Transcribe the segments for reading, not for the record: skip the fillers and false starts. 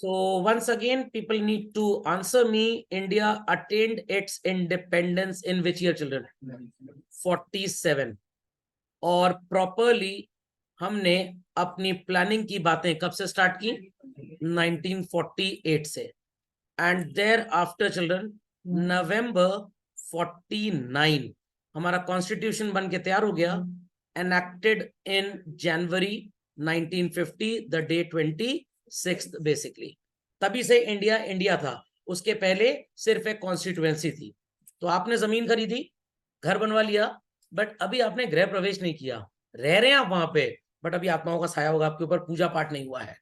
So once again, people need to answer me. India attained its independence in which year, children? 47. और properly हमने अपनी planning की बातें कब से स्टार्ट की? 1948 से. एंड देयर आफ्टर चिल्ड्रन नवंबर 49 हमारा कॉन्स्टिट्यूशन बन के तैयार हो गया, enacted in January 1950, the day 26 basically. तभी से इंडिया इंडिया था. उसके पहले सिर्फ एक कॉन्स्टिट्यूएंसी थी. तो आपने जमीन खरीदी, घर बनवा लिया, बट अभी आपने गृह प्रवेश नहीं किया. रह रहे हैं आप वहां पे, बट अभी आत्माओं का साया होगा आपके ऊपर, पूजा पाठ नहीं हुआ है.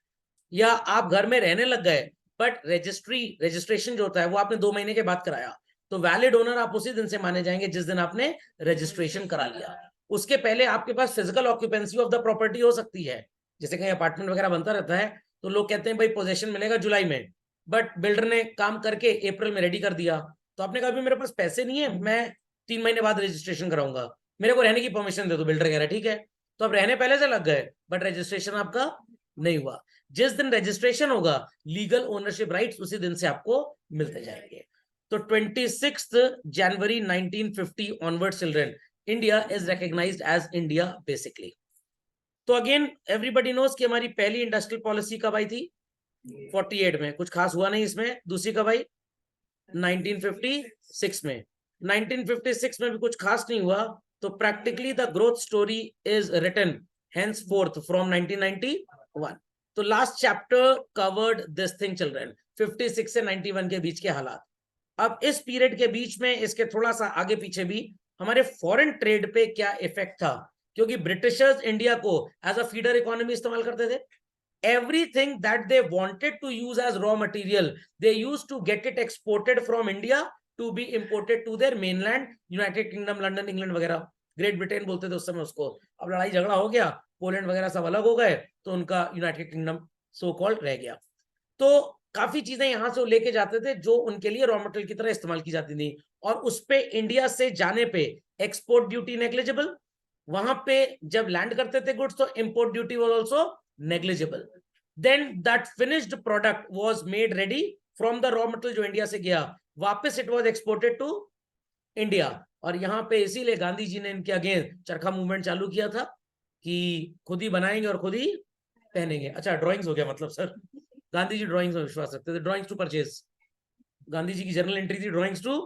या आप घर में रहने लग गए, बट रजिस्ट्रेशन जो होता है वो आपने 2 महीने के बाद कराया, तो वैलिड ओनर आप उसी दिन से माने जाएंगे जिस दिन आपने रजिस्ट्रेशन करा लिया. उसके पहले आपके पास physical occupancy of the property हो सकती है. जैसे कहीं अपार्टमेंट वगैरह बनता रहता है, तो लोग कहते हैं भाई पोजेशन मिलेगा जुलाई में, बट बिल्डर ने काम करके अप्रैल में रेडी कर दिया. तो आपने कहा मेरे पास पैसे नहीं है, मैं 3 महीने बाद रजिस्ट्रेशन कराऊंगा, मेरे को रहने की परमिशन दे दो. बिल्डर कह रहा है ठीक है. तो आप रहने पहले से लग गए, बट रजिस्ट्रेशन आपका नहीं हुआ. जिस दिन रजिस्ट्रेशन होगा, लीगल ओनरशिप राइट्स उसी दिन से आपको मिलते जाएंगे. तो 26 जनवरी 1950 onward children, India is recognised as India basically. तो अगेन एवरीबडी नोज कि हमारी पहली इंडस्ट्रियल पॉलिसी कब आई थी? 48 में. कुछ खास हुआ नहीं इसमें. दूसरी कब आई? 1956 में. 1956 में भी कुछ खास नहीं हुआ. तो practically the growth story is written henceforth from 1991. तो last chapter covered this thing children, 56 से 91 के बीच के हालात. अब इस पीरियड के बीच में, इसके थोड़ा सा आगे पीछे भी, हमारे फॉरेन ट्रेड पे क्या इफेक्ट था, क्योंकि ब्रिटिशर्स इंडिया को एज अ फीडर इकोनॉमी इस्तेमाल करते थे. Everything that they wanted to use as raw material, they used to get it exported from India to be imported to their mainland, United Kingdom, London, England वगैरह. Great Britain बोलते थे उस समय उसको. अब लड़ाई झगड़ा हो गया, पोलैंड वगैरह सब अलग हो गए, तो उनका यूनाइटेड किंगडम सो कॉल्ड रह गया. तो काफी चीजें यहां से लेके जाते थे जो उनके लिए रॉ मटेरियल की तरह इस्तेमाल की जाती थी. और उस पे इंडिया से जाने पे एक्सपोर्ट ड्यूटी नेग्लिजिबल. वहां पे जब लैंड करते थे गुड्स, तो import duty was also negligible. Then that finished product was made ready from the raw material जो इंडिया से गया, वापस it was exported to India. और यहाँ पे इसीलिए गांधी जी ने इनके अगेंस्ट चरखा मूवमेंट चालू किया था कि खुद ही बनाएंगे और खुद ही पहनेंगे. अच्छा, ड्राइंग्स हो गया मतलब सर. गांधी जी ड्राइंग्स में विश्वास रखते थे. Drawings to purchase, Gandhi ji की जर्नल एंट्री थी, ड्राइंग्स टू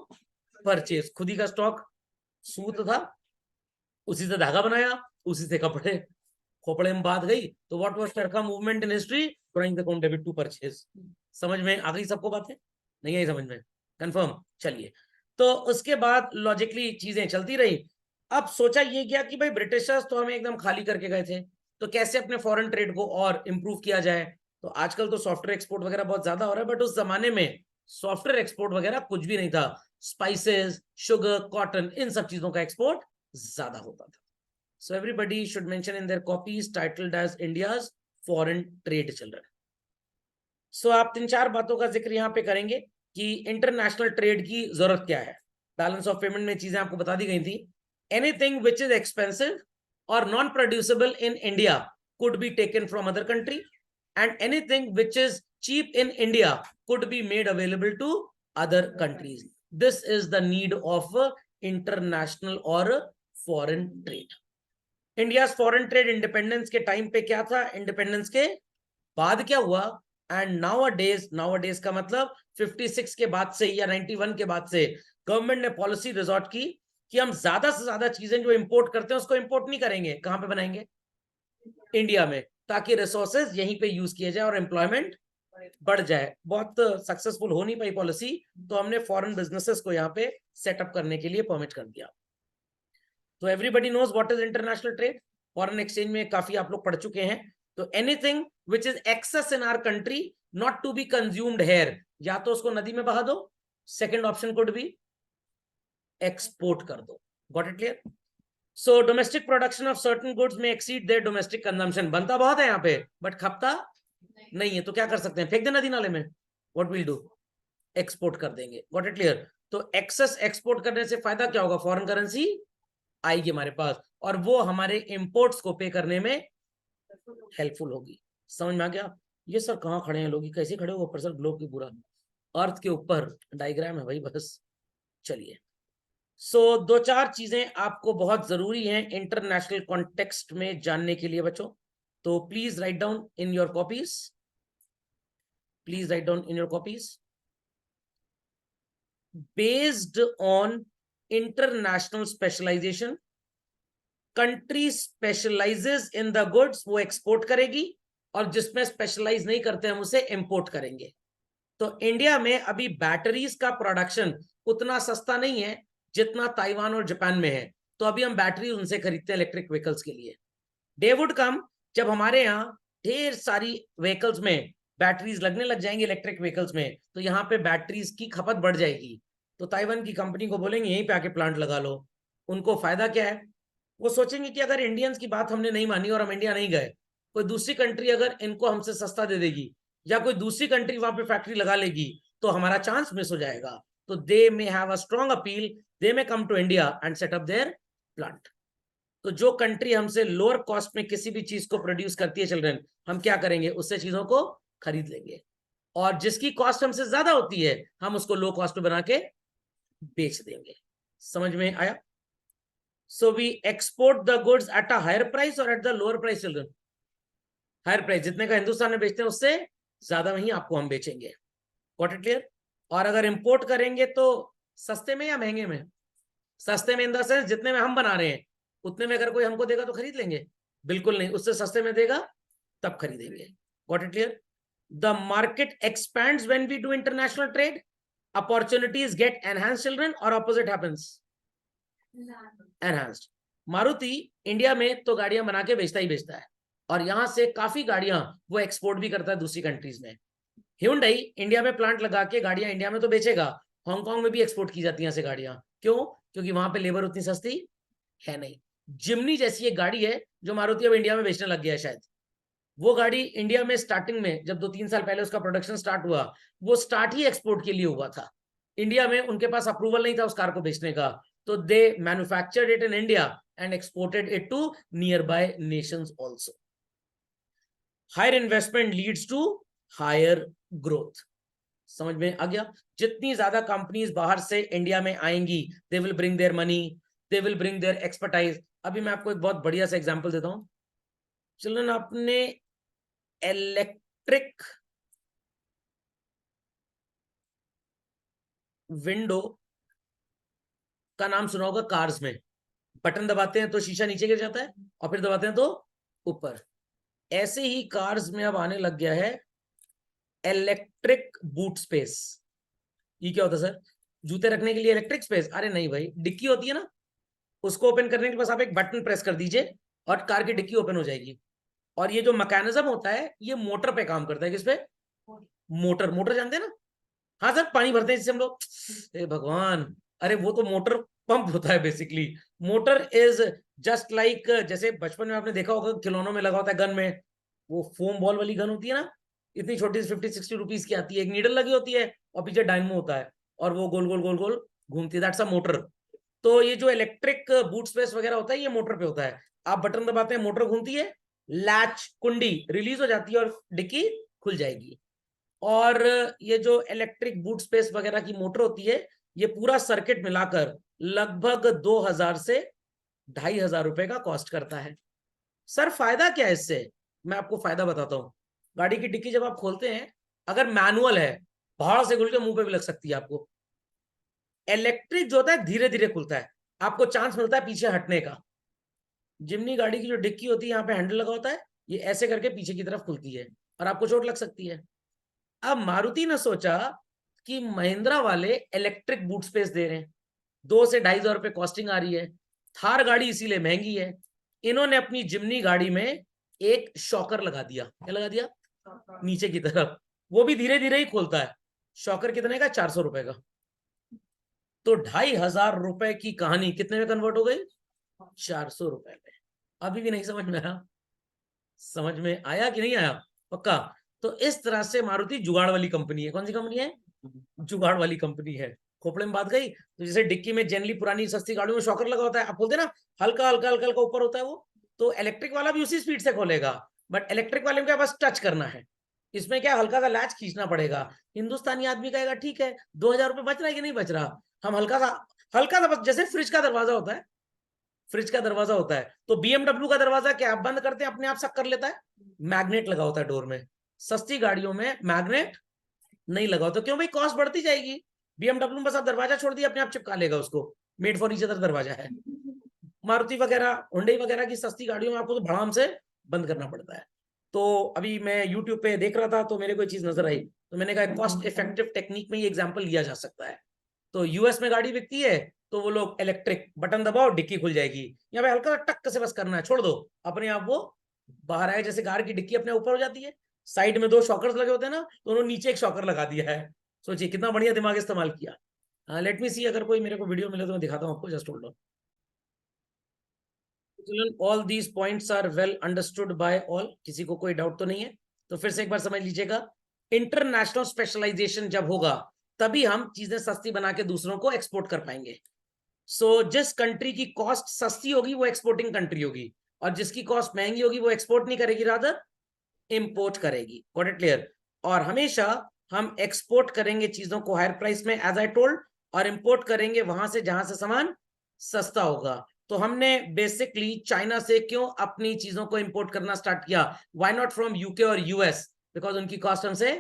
परचेज. खुद ही का स्टॉक सूत था, उसी से धागा बनाया, उसी से कपड़े. खोपड़े में बात गई. तो what was charkha movement in history? Drawing account debit to purchase. समझ में आ गई सबको बातें? नहीं आई समझ में? कंफर्म. चलिए, तो उसके बाद लॉजिकली चीजें चलती रही. अब सोचा ये गया कि भाई ब्रिटिशर्स तो हमें एकदम खाली करके गए थे, तो कैसे अपने फॉरेन ट्रेड को और इंप्रूव किया जाए. तो आजकल तो सॉफ्टवेयर एक्सपोर्ट वगैरह बहुत ज्यादा हो रहा है, बट उस जमाने में सॉफ्टवेयर एक्सपोर्ट वगैरह कुछ भी नहीं था. स्पाइसेस, शुगर, कॉटन, इन सब चीजों का एक्सपोर्ट ज्यादा होता था. So everybody should mention in their copies titled as India's foreign trade children. So आप 3-4 बातों का जिक्र यहाँ पे करेंगे कि इंटरनेशनल ट्रेड की जरूरत क्या है. बैलेंस ऑफ पेमेंट में चीजें आपको बता दी गई थी. एनीथिंग विच इज एक्सपेंसिव और non producible in India could be taken from other country, and anything which is cheap in India could be made available to other countries. This is the need of international or foreign trade. India foreign trade independence के time पे क्या था, independence के बाद क्या हुआ, and now का मतलब 56 के बाद से या 91 के बाद से गवर्नमेंट ने पॉलिसी रिजॉर्ट की कि हम ज्यादा से ज्यादा चीजें जो इंपोर्ट करते हैं उसको इंपोर्ट नहीं करेंगे. कहां पे बनाएंगे? इंडिया में, ताकि रिसोर्सेज यहीं पे यूज किया जाए और एम्प्लॉयमेंट बढ़ जाए. बहुत सक्सेसफुल हो नहीं पाई पॉलिसी, तो हमने फॉरेन बिजनेसेस को यहाँ पे सेटअप करने के लिए परमिट कर दिया. तो everybody knows what is international trade. Foreign exchange में काफी आप लोग पढ़ चुके हैं. तो anything which is excess in our country not to be consumed here, या तो उसको नदी में बहा दो, second option could be export कर दो. Got it clear? So domestic production of certain goods में एक्सीड देयर डोमेस्टिक कंजम्पशन. बनता बहुत है यहाँ पे, बट खपता नहीं है, तो क्या कर सकते हैं? फेंक दे नदी नाले में. What will do? एक्सपोर्ट कर देंगे. Got it clear? तो एक्सेस एक्सपोर्ट करने से फायदा क्या होगा? फॉरेन करेंसी आएगी हमारे पास, और वो हमारे इंपोर्ट्स को पे करने में हेल्पफुल होगी. समझ में आ गया? ये सर कहाँ खड़े हैं लोग, कैसे खड़े हो ऊपर सर, ग्लोब के पूरा अर्थ के ऊपर डायग्राम है भाई बस। चलिए, सो दो चार चीजें आपको बहुत जरूरी हैं इंटरनेशनल कॉन्टेक्स्ट में जानने के लिए बच्चों, तो please write down in your copies, please write down in your copies. Based on international specialisation, country specialises in the goods, वो एक्सपोर्ट करेगी, और जिसमें स्पेशलाइज नहीं करते हम उसे इंपोर्ट करेंगे। तो इंडिया में अभी बैटरीज का प्रोडक्शन उतना सस्ता नहीं है जितना ताइवान और जापान में है, तो अभी हम बैटरी उनसे खरीदते हैं इलेक्ट्रिक व्हीकल्स के लिए। डे वुड कम जब हमारे यहाँ ढेर सारी व्हीकल्स में बैटरीज लगने लग जाएंगी इलेक्ट्रिक व्हीकल्स में, तो यहाँ पे बैटरीज की खपत बढ़ जाएगी, तो ताइवान की कंपनी को बोलेंगे यहीं पे आके प्लांट लगा लो। उनको फायदा क्या है, वो सोचेंगे कि अगर इंडियंस की बात हमने नहीं मानी और हम इंडिया नहीं गए, कोई दूसरी कंट्री अगर इनको हमसे सस्ता दे देगी या कोई दूसरी कंट्री वहां पे फैक्ट्री लगा लेगी तो हमारा चांस मिस हो जाएगा। तो they may have a strong appeal, they may come to India and set up their plant. तो जो कंट्री हमसे लोअर कॉस्ट में किसी भी चीज को प्रोड्यूस करती है चिल्ड्रन, हम क्या करेंगे, उससे चीजों को खरीद लेंगे, और जिसकी कॉस्ट हमसे ज्यादा होती है हम उसको लो कॉस्ट में बना के बेच देंगे। समझ में आया? So we export the goods at a higher price or at the lower price children? Higher price, जितने का हिंदुस्तान में बेचते हैं उससे ज्यादा में ही आपको हम बेचेंगे। Got it clear? और अगर इंपोर्ट करेंगे तो सस्ते में या महंगे में? सस्ते में इन द सेंस जितने में हम बना रहे हैं उतने में अगर कोई हमको देगा तो खरीद लेंगे? बिल्कुल नहीं, उससे सस्ते में देगा तब खरीदेंगे। Got it clear? The market expands when we do international trade, opportunities get enhance children, और opposite happens? Enhanced. Maruti India में तो गाड़ियां बना के बेचता ही बेचता है, और यहां से काफी गाड़ियां वो एक्सपोर्ट भी करता है दूसरी कंट्रीज में। Hyundai इंडिया में प्लांट लगा के गाड़ियां इंडिया में तो बेचेगा, हांगकांग में भी एक्सपोर्ट की जाती हैं ऐसे गाड़ियां। क्यों? क्योंकि वहां पे लेबर उतनी सस्ती है नहीं। जिमनी जैसी एक गाड़ी है जो मारुति अब इंडिया में बेचने लग गया है शायद, वो गाड़ी इंडिया में स्टार्टिंग में जब 2-3 साल पहले उसका प्रोडक्शन स्टार्ट हुआ, वो स्टार्ट ही एक्सपोर्ट के लिए हुआ था। इंडिया में उनके पास अप्रूवल नहीं था उस कार को बेचने का, तो they manufactured it in India and exported it to nearby nations also. Higher investment leads to higher growth. समझ में आ गया? जितनी ज्यादा कंपनीज बाहर से इंडिया में आएंगी, they will bring their money, they will bring their expertise. अभी मैं आपको एक बहुत बढ़िया सा एग्जांपल देता हूं चिल्ड्रन, आपने इलेक्ट्रिक विंडो का नाम सुना होगा कार्स में, बटन दबाते हैं तो शीशा नीचे गिर जाता है और फिर दबाते हैं तो ऊपर। ऐसे ही कार्स में अब आने लग गया है इलेक्ट्रिक बूट स्पेस। ये क्या होता है सर? जूते रखने के लिए इलेक्ट्रिक स्पेस? अरे नहीं भाई, डिक्की होती है ना, उसको ओपन करने के बस आप एक बटन प्रेस कर दीजिए और कार की डिक्की ओपन हो जाएगी। और ये जो मैकेनिज्म होता है ये मोटर पे काम करता है। किस पे? मोटर। मोटर जानते हैं ना? हाँ सर, पानी भरते हैं जिससे हम लोग, हे भगवान, अरे वो तो मोटर पंप होता है basically. Motor is just like, जैसे बचपन में आपने देखा होगा खिलौनों में लगा होता है गन में, वो फोम बॉल वाली गन होती है ना, इतनी छोटी 50-60 रुपीज की आती है, एक नीडल लगी होती है और पीछे डायनमो होता है और वो गोल गोल गोल गोल घूमती है, दैट्स अ मोटर। तो ये जो इलेक्ट्रिक बूट स्पेस वगैरह होता है ये मोटर पे होता है। आप बटन दबाते हैं, मोटर घूमती है, लैच कुंडी रिलीज हो जाती है और डिक्की खुल जाएगी। और ये जो इलेक्ट्रिक बूट स्पेस वगैरह की मोटर होती है, ये पूरा सर्किट मिलाकर लगभग 2000 से 2500 रुपए का कॉस्ट करता है। सर फायदा क्या है इससे? मैं आपको फायदा बताता हूँ। गाड़ी की डिक्की जब आप खोलते हैं, अगर मैनुअल है बाहर से खुल के मुंह पे भी लग सकती है आपको। इलेक्ट्रिक जो होता है धीरे धीरे खुलता है, आपको चांस मिलता है पीछे हटने का। जिमनी गाड़ी की जो डिक्की होती है यहाँ पे हैंडल लगा होता है, ये ऐसे करके पीछे की तरफ खुलती है और आपको चोट लग सकती है। अब मारुति ने सोचा कि महिंद्रा वाले इलेक्ट्रिक बूट स्पेस दे रहे हैं, 2 से 2,500 रुपए कॉस्टिंग आ रही है, थार गाड़ी इसीलिए महंगी है। इन्होंने अपनी जिमनी गाड़ी में एक शॉकर लगा दिया। क्या लगा दिया? नीचे की तरफ, वो भी धीरे धीरे ही खोलता है। शॉकर कितने का? 400 रुपए का। तो 2,500 रुपए की कहानी कितने में कन्वर्ट हो गई? 400 रुपए में। अभी भी नहीं समझ में आया? समझ में आया कि नहीं आया? पक्का? तो इस तरह से मारुति जुगाड़ वाली कंपनी है। कौन सी कंपनी है? जुगाड़ वाली कंपनी है। खोपड़े में बात गई। तो जैसे डिक्की में जनरली पुरानी सस्ती गाड़ियों में शॉकर लगा होता है, आप बोलते ना हल्का हल्का हल्का हल्का ऊपर होता है वो, तो इलेक्ट्रिक वाला भी उसी स्पीड से खोलेगा, बट इलेक्ट्रिक वाले में क्या बस टच करना है, इसमें क्या हल्का सा लैच खींचना पड़ेगा। हिंदुस्तानी आदमी कहेगा ठीक है 2000 रुपए बच रहा है कि नहीं बच रहा, हम हल्का सा बस, जैसे फ्रिज का दरवाजा होता है, फ्रिज का दरवाजा होता है, तो बीएमडब्ल्यू का दरवाजा क्या आप बंद करते हैं अपने आप शक कर लेता है, मैग्नेट लगा होता है डोर में। सस्ती गाड़ियों में मैग्नेट नहीं लगा होता, क्यों भाई कॉस्ट बढ़ती जाएगी। बीएमडब्ल्यू में बस आप दरवाजा छोड़ दिए अपने आप चिपका लेगा उसको, मेड फॉर ईच अदर दरवाजा है। मारुति वगैरह हुंडई वगैरह की सस्ती गाड़ियों में आपको तो भड़ाम से बंद करना पड़ता है। तो अभी मैं यूट्यूब पे देख रहा था तो मेरे को एक चीज नजर आई, तो मैंने कहा कॉस्ट इफेक्टिव टेक्निक में ये एग्जांपल लिया जा सकता है। तो यूएस में गाड़ी बिकती है तो वो लोग इलेक्ट्रिक बटन दबाओ डिक्की खुल जाएगी, यहाँ पे हल्का टक से बस करना है, छोड़ दो अपने आप वो बाहर आए, जैसे कार की डिक्की अपने ऊपर हो जाती है, साइड में 2 शॉकर्स लगे होते हैं ना, तो उन्होंने नीचे एक शॉकर लगा दिया है। सोचिए कितना बढ़िया दिमाग इस्तेमाल किया। लेट मी सी, अगर कोई मेरे को वीडियो मिले तो मैं दिखाता हूँ आपको, just hold on. All these points are well understood by all, किसी को कोई डाउट तो नहीं है। तो फिर से एक बार समझ लीजिएगा, इंटरनेशनल स्पेशलाइजेशन जब होगा तभी हम चीजें सस्ती बना के दूसरों को एक्सपोर्ट कर पाएंगे। सो जिस कंट्री की कॉस्ट सस्ती होगी वो एक्सपोर्टिंग कंट्री होगी, और जिसकी कॉस्ट महंगी होगी वो एक्सपोर्ट नहीं करेगी, रादर इंपोर्ट करेगी। Got it clear. और हमेशा हम एक्सपोर्ट करेंगे चीजों को हायर प्राइस में एज आई टोल्ड, और इंपोर्ट करेंगे वहां से जहां से सामान सस्ता होगा। तो हमने बेसिकली चाइना से क्यों अपनी चीजों को इंपोर्ट करना स्टार्ट किया, व्हाई नॉट फ्रॉम यूके और यूएस, बिकॉज उनकी कॉस्ट हमसे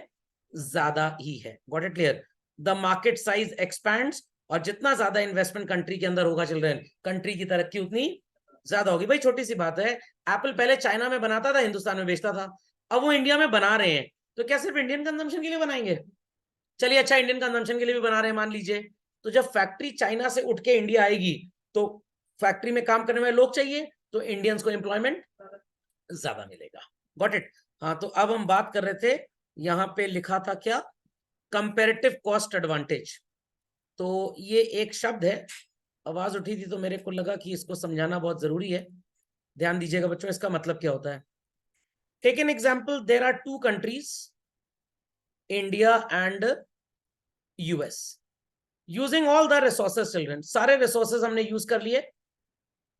ज्यादा ही है। Got it clear. The market size expands, और जितना ज्यादा इन्वेस्टमेंट कंट्री के अंदर होगा चिल्ड्रन, कंट्री की तरक्की उतनी ज्यादा होगी। भाई छोटी सी बात है, एप्पल पहले चाइना में बनाता था, हिंदुस्तान में बेचता था, अब वो इंडिया में बना रहे हैं, तो क्या सिर्फ इंडियन कंजम्पशन के लिए बनाएंगे? चलिए अच्छा, इंडियन कंजम्पशन के लिए भी बना रहे हैं मान लीजिए, तो जब फैक्ट्री चाइना से उठ के इंडिया आएगी तो फैक्ट्री में काम करने वाले लोग चाहिए, तो इंडियंस को एम्प्लॉयमेंट ज्यादा मिलेगा। Got it. हाँ, तो अब हम बात कर रहे थे, यहां पे लिखा था क्या, कंपेरेटिव कॉस्ट एडवांटेज। तो ये एक शब्द है, आवाज उठी थी तो मेरे को लगा कि इसको समझाना बहुत जरूरी है। ध्यान दीजिएगा बच्चों, इसका मतलब क्या होता है। Take an example, there are 2 countries, India and US, using all the resources children, सारे रिसोर्सेज हमने यूज कर लिए,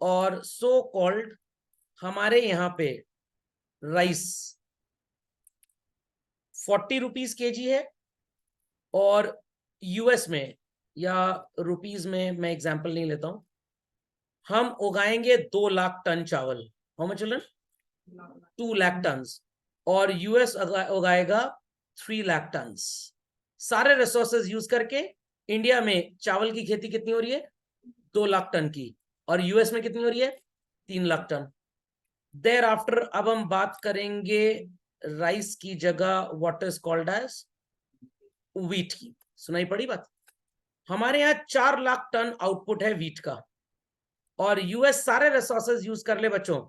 और सो कॉल्ड हमारे यहां पे राइस 40 रुपीज केजी है, और यूएस में या रुपीज में मैं एग्जांपल नहीं लेता हूं, हम उगाएंगे 2 लाख टन चावल। How much children? 2 lakh ton, और यूएस उगाएगा 3 लाख टन। सारे रिसोर्सेज यूज करके इंडिया में चावल की खेती कितनी हो रही है? 2 लाख टन की, और यूएस में कितनी हो रही है? 3 लाख टन। देयर आफ्टर अब हम बात करेंगे राइस की जगह what is called as wheat की। सुनाई पड़ी बात? हमारे यहाँ 4 लाख टन आउटपुट है व्हीट का, और यूएस सारे रिसोर्सेज यूज कर ले बच्चों,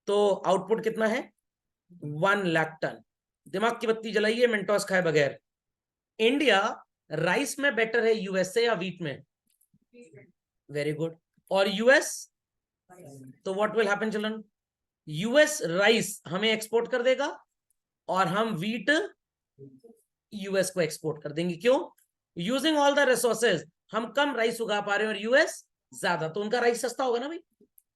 तो आउटपुट कितना है? 1 लाख टन। दिमाग की बत्ती जलाइए मेंटोस खाए बगैर। इंडिया राइस में बेटर है यूएस से या व्हीट में? Very good. और यूएस? तो what will happen children, US rice हमें एक्सपोर्ट कर देगा, और हम व्हीट यूएस को एक्सपोर्ट कर देंगे। क्यों? यूजिंग ऑल द रिसोर्सेज, हम कम राइस उगा पा रहे हैं और यूएस ज्यादा, तो उनका राइस सस्ता होगा ना भाई,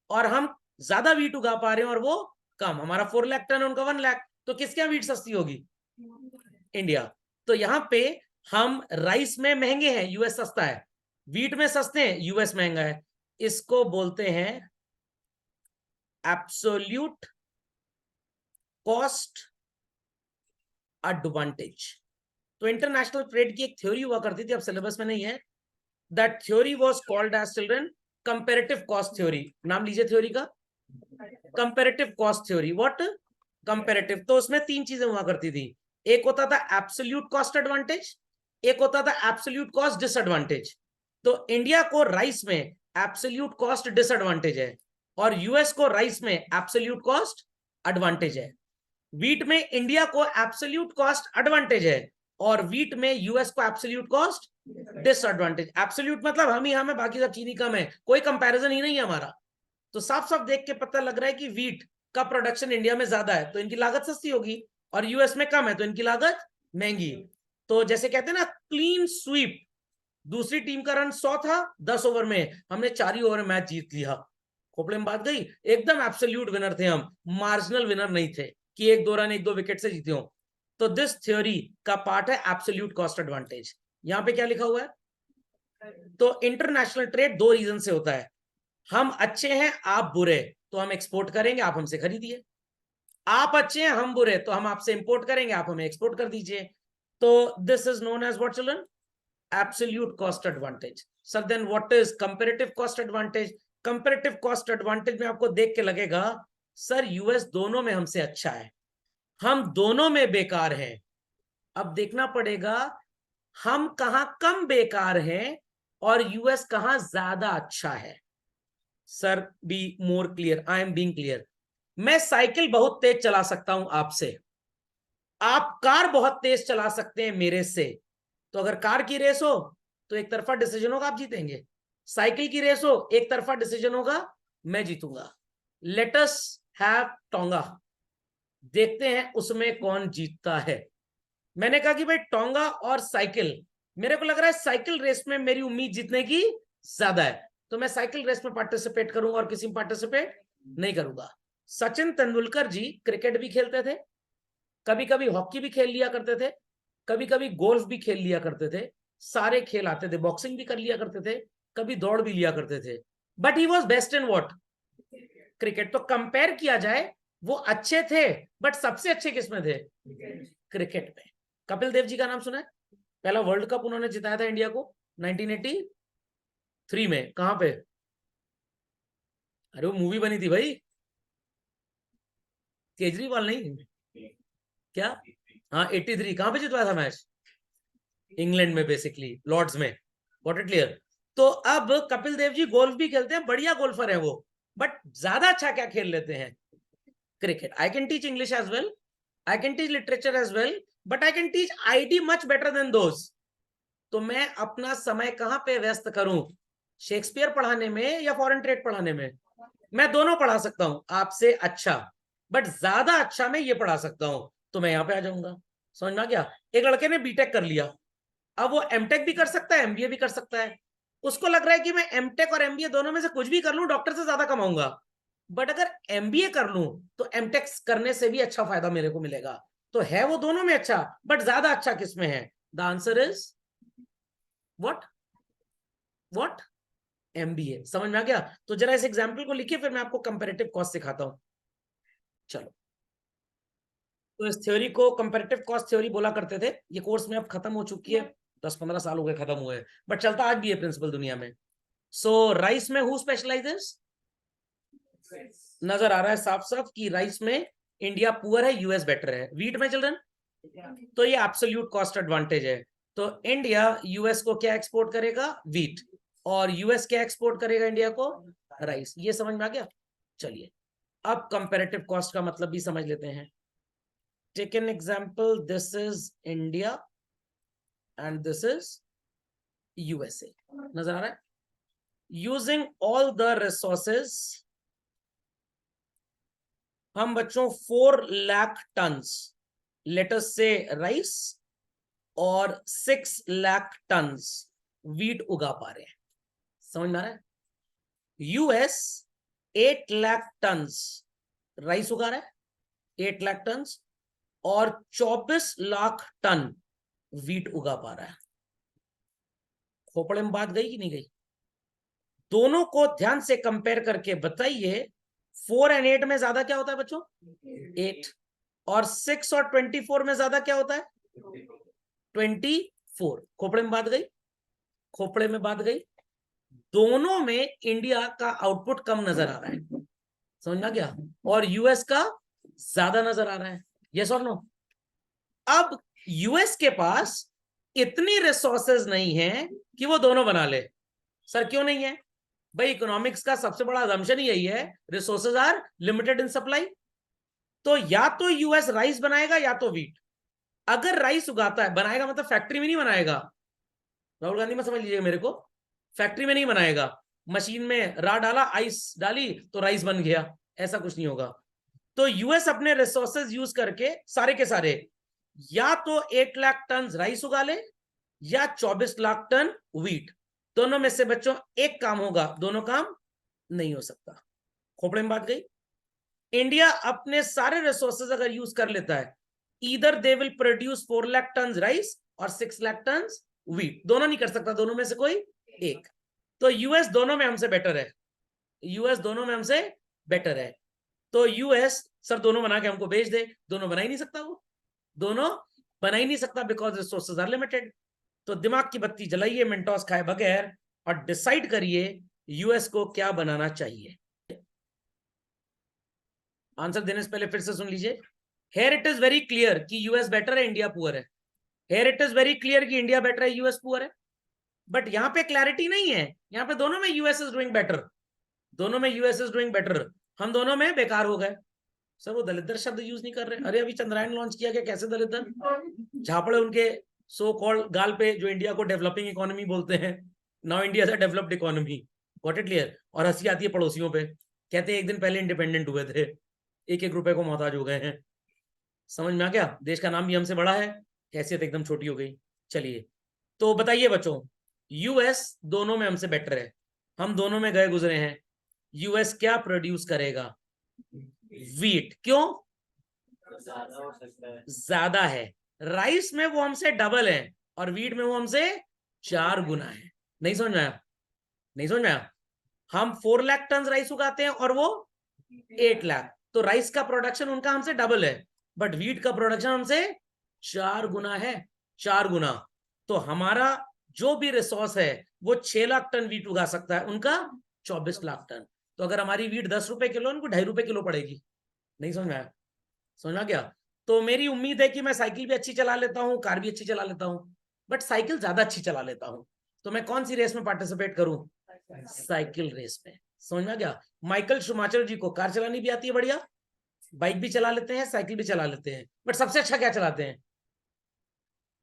और हम ज्यादा व्हीट उगा पा रहे हैं और वो कम, हमारा 4 लाख टन उनका 1 लाख, तो किसके यहाँ व्हीट सस्ती होगी? इंडिया। तो यहाँ पे हम राइस में महंगे हैं, यूएस सस्ता है, व्हीट में सस्ते हैं, यूएस महंगा है। इसको बोलते हैं एब्सोल्यूट कॉस्ट एडवांटेज। तो इंटरनेशनल ट्रेड की एक थ्योरी हुआ करती थी, अब सिलेबस में नहीं है। That theory was called as children comparative cost theory. नाम लीजिए थ्योरी का, comparative cost theory. What? Comparative. तो उसमें 3 चीजें हुआ करती थी, एक होता था एब्सोल्यूट कॉस्ट एडवांटेज, एक होता था एब्सोल्यूट कॉस्ट डिसएडवांटेज। तो इंडिया को राइस में एब्सोल्यूट कॉस्ट डिसएडवांटेज है, और यूएस को राइस में एब्सोल्यूट कॉस्ट एडवांटेज है। व्हीट में इंडिया को एब्सोल्यूट कॉस्ट एडवांटेज है, और व्हीट में यूएस को एब्सोल्यूट कॉस्ट डिसएडवांटेज। एब्सोल्यूट मतलब हम ही हम है, बाकी सब चीनी कम है, कोई कंपैरिजन ही नहीं है हमारा। तो साफ साफ देख के पता लग रहा है कि व्हीट का प्रोडक्शन इंडिया में ज्यादा है तो इनकी लागत सस्ती होगी, और यूएस में कम है तो इनकी लागत महंगी। तो जैसे कहते हैं ना क्लीन स्वीप, दूसरी टीम का रन 100 था 10 ओवर में, हमने 4 ही ओवर में मैच जीत लिया। खोपड़े में बात गई, एकदम एब्सोल्यूट विनर थे हम, मार्जिनल विनर नहीं थे कि 1-2 रन 1-2 विकेट से जीते हो। तो दिस थ्योरी का पार्ट है एब्सोल्यूट कॉस्ट एडवांटेज। यहां पे क्या लिखा हुआ है? तो इंटरनेशनल ट्रेड दो रीजन से होता है। हम अच्छे हैं, आप बुरे, तो हम एक्सपोर्ट करेंगे, आप हमसे खरीदिए। आप अच्छे हैं, हम बुरे, तो हम आपसे इंपोर्ट करेंगे, आप हमें एक्सपोर्ट कर दीजिए। तो this is known as what children? Absolute cost advantage. Sir then what is comparative cost advantage? Comparative cost advantage में आपको देख के लगेगा सर यूएस दोनों में हमसे अच्छा है, हम दोनों में बेकार हैं। अब देखना पड़ेगा हम कहां कम बेकार हैं और यूएस कहां ज्यादा अच्छा है। Sir be more clear, I am being clear. मैं साइकिल बहुत तेज चला सकता हूं आपसे, आप कार बहुत तेज चला सकते हैं मेरे से। तो अगर कार की रेस हो तो एक तरफा डिसीजन होगा, आप जीतेंगे। साइकिल की रेस हो, एक तरफा डिसीजन होगा, मैं जीतूंगा। लेट अस हैव टोंगा, देखते हैं उसमें कौन जीतता है। मैंने कहा कि भाई टोंगा और साइकिल, मेरे को लग रहा है साइकिल रेस में मेरी उम्मीद जीतने की ज्यादा है, तो मैं साइकिल रेस में पार्टिसिपेट करूंगा और किसी में पार्टिसिपेट नहीं करूंगा। सचिन तेंदुलकर जी क्रिकेट भी खेलते थे, कभी कभी हॉकी भी खेल लिया करते थे, कभी कभी गोल्फ भी खेल लिया करते थे, सारे खेल आते थे, बॉक्सिंग भी कर लिया करते थे, कभी दौड़ भी लिया करते थे। But he was best in what? Cricket. तो कंपेयर किया जाए वो अच्छे थे, बट सबसे अच्छे किसमें थे? क्रिकेट में। कपिल देव जी का नाम सुना है? पहला वर्ल्ड कप उन्होंने जिताया था इंडिया को 1983 में। कहां पे? अरे वो मूवी बनी थी भाई, केजरीवाल नहीं क्या? हाँ 83। कहां पे जितवाया था मैच? इंग्लैंड में, बेसिकली लॉर्ड्स में। Got it clear? तो अब कपिल देव जी गोल्फ भी खेलते हैं, बढ़िया गोल्फर है वो, बट ज्यादा अच्छा क्या खेल लेते हैं? Cricket. I can teach English as well, I can teach literature as well, but I can teach ID much better than those. तो मैं अपना समय कहां पे व्यस्त करूं? शेक्सपियर पढ़ाने में या फॉरेन ट्रेड पढ़ाने में? मैं दोनों पढ़ा सकता हूं आपसे अच्छा, बट ज्यादा अच्छा मैं ये पढ़ा सकता हूं, तो मैं यहां पे आ जाऊंगा। समझ में आ गया? एक लड़के ने बीटेक कर लिया, अब वो एमटेक भी कर सकता है, एमबीए भी कर सकता है। उसको लग रहा है कि मैं एमटेक और एमबीए दोनों में से कुछ भी कर लूं, डॉक्टर से ज्यादा कमाऊंगा। बट अगर एमबीए कर लूं तो एमटेक करने से भी अच्छा फायदा मेरे को मिलेगा। तो है वो दोनों में अच्छा, बट ज्यादा अच्छा किस में है? The answer is what? What? MBA. समझ में आ गया? तो जरा इस एग्जाम्पल को लिखिए, फिर मैं आपको कंपेरेटिव कॉस्ट सिखाता हूं। चलो, तो इस थ्योरी को कंपैरेटिव कॉस्ट थ्योरी बोला करते थे। ये कोर्स में अब खत्म हो चुकी है, 10-15 साल हो गए खत्म हुए, बट चलता आज भी है प्रिंसिपल दुनिया में। सो राइस में हु स्पेशलाइजेस? नजर आ रहा है साफ साफ कि राइस में इंडिया पुअर है, यूएस बेटर है। वीट में चिल्ड्रन, तो ये एब्सोल्यूट कॉस्ट एडवांटेज है। तो इंडिया यूएस को क्या एक्सपोर्ट करेगा? वीट। और यूएस क्या एक्सपोर्ट करेगा इंडिया को? राइस। ये समझ में आ गया? चलिए, अब कंपैरेटिव कॉस्ट का मतलब भी समझ लेते हैं। Take an example, this is India and this is USA. नजर आ रहा है? यूजिंग ऑल द रिसोर्सेस, हम बच्चों 4 लाख टन्स, लेट अस से राइस, और 6 लाख टन्स वीट उगा पा रहे हैं। समझ में आ रहा है? यूएस 8 लाख टन्स राइस उगा रहा है, 8 लाख टन्स, और 24 लाख टन वीट उगा पा रहा है। खोपड़े में बात गई कि नहीं गई? दोनों को ध्यान से कंपेयर करके बताइए, 4 और 8 में ज्यादा क्या होता है बच्चों? 8। और 6 और 24 में ज्यादा क्या होता है? 24। खोपड़े में बात गई? खोपड़े में बात गई। दोनों में इंडिया का आउटपुट कम नजर आ रहा है, समझ में आ गया? और यूएस का ज्यादा नजर आ रहा है। यस और नो? अब यूएस के पास इतनी रिसोर्सेज नहीं है कि वो दोनों बना ले। सर क्यों नहीं है? भाई इकोनॉमिक्स का सबसे बड़ा असम्पशन ही यही है, resources are limited in supply. तो या तो यूएस राइस बनाएगा या तो वीट। अगर राइस उगाता है, बनाएगा मतलब फैक्ट्री में नहीं बनाएगा, राहुल गांधी में समझ लीजिएगा मेरे को, फैक्ट्री में नहीं बनाएगा, मशीन में रा डाला, आइस डाली तो राइस बन गया, ऐसा कुछ नहीं होगा। तो यूएस अपने रिसोर्सेज यूज करके सारे के सारे या तो 8 लाख टन राइस उगा ले या 24 लाख टन वीट। दोनों में से बच्चों एक काम होगा, दोनों काम नहीं हो सकता। खोपड़े में बात गई? इंडिया अपने सारे रिसोर्सेज अगर यूज कर लेता है, either they will produce 4 lakh ton rice और 6 लाख टन व्हीट, दोनों नहीं कर सकता, दोनों में से कोई एक। तो यूएस दोनों में हमसे बेटर है, यूएस दोनों में हमसे बेटर है। तो यूएस सर दोनों बना के हमको बेच दे, दोनों बना ही नहीं सकता, वो दोनों बना ही नहीं सकता बिकॉज रिसोर्सेज आर लिमिटेड। तो दिमाग की बत्ती जलाइए मेंटोस खाए बगैर और डिसाइड करिए यूएस को क्या बनाना चाहिए। आंसर देने से पहले फिर से सुन लीजिए। Here it is very clear कि यूएस बेटर है, इंडिया पुअर है। Here it is very clear कि इंडिया बेटर है, यूएस पुअर है। बट यहां पे क्लैरिटी नहीं है, यहां पे दोनों में यूएस इज डूइंग बेटर, दोनों में यूएस इज डूइंग बेटर, हम दोनों में बेकार हो गए। सर वो दलितर शब्द यूज नहीं कर रहे, अरे अभी चंद्रायन लॉन्च किया गया, कैसे दलितर झापड़े उनके सो कॉल्ड गाल पे जो इंडिया को डेवलपिंग इकोनॉमी बोलते हैं। Now India is a developed economy, got it clear. और हंसी आती है पड़ोसियों पे, कहते हैं एक दिन पहले इंडिपेंडेंट हुए थे, एक एक रुपए को मोहताज हो गए हैं। समझ में आ गया, देश का नाम भी हमसे बड़ा है, हैसियत एकदम छोटी हो गई। चलिए तो बताइए बच्चों, यूएस दोनों में हमसे बेटर है, हम दोनों में गए गुजरे हैं, यूएस क्या प्रोड्यूस करेगा? वीट। क्यों? ज्यादा है। राइस में वो हमसे डबल है और वीट में वो हमसे 4 गुना है। नहीं समझ में आया? नहीं समझ में आया? हम 4 लाख टन राइस उगाते हैं और वो 8 लाख, तो राइस का प्रोडक्शन उनका हमसे डबल है, बट वीट का प्रोडक्शन हमसे 4 गुना है, 4 गुना। तो हमारा जो भी रिसोर्स है वो 6 लाख टन वीट उगा सकता है, उनका 24 लाख टन। तो अगर हमारी वीट 10 रुपए किलो, उनको 2.5 रुपए किलो पड़ेगी। नहीं समझ में आया? समझ में गया? तो मेरी उम्मीद है कि मैं साइकिल भी अच्छी चला लेता हूँ, कार भी अच्छी चला लेता हूँ, बट साइकिल ज्यादा अच्छी चला लेता हूँ। तो मैं कौन सी रेस में पार्टिसिपेट करूं? साइकिल रेस में। समझ में गया? माइकल शुमाचर जी को कार चलानी भी आती है बढ़िया, बाइक भी चला लेते हैं, साइकिल भी चला लेते हैं, बट सबसे अच्छा क्या चलाते हैं?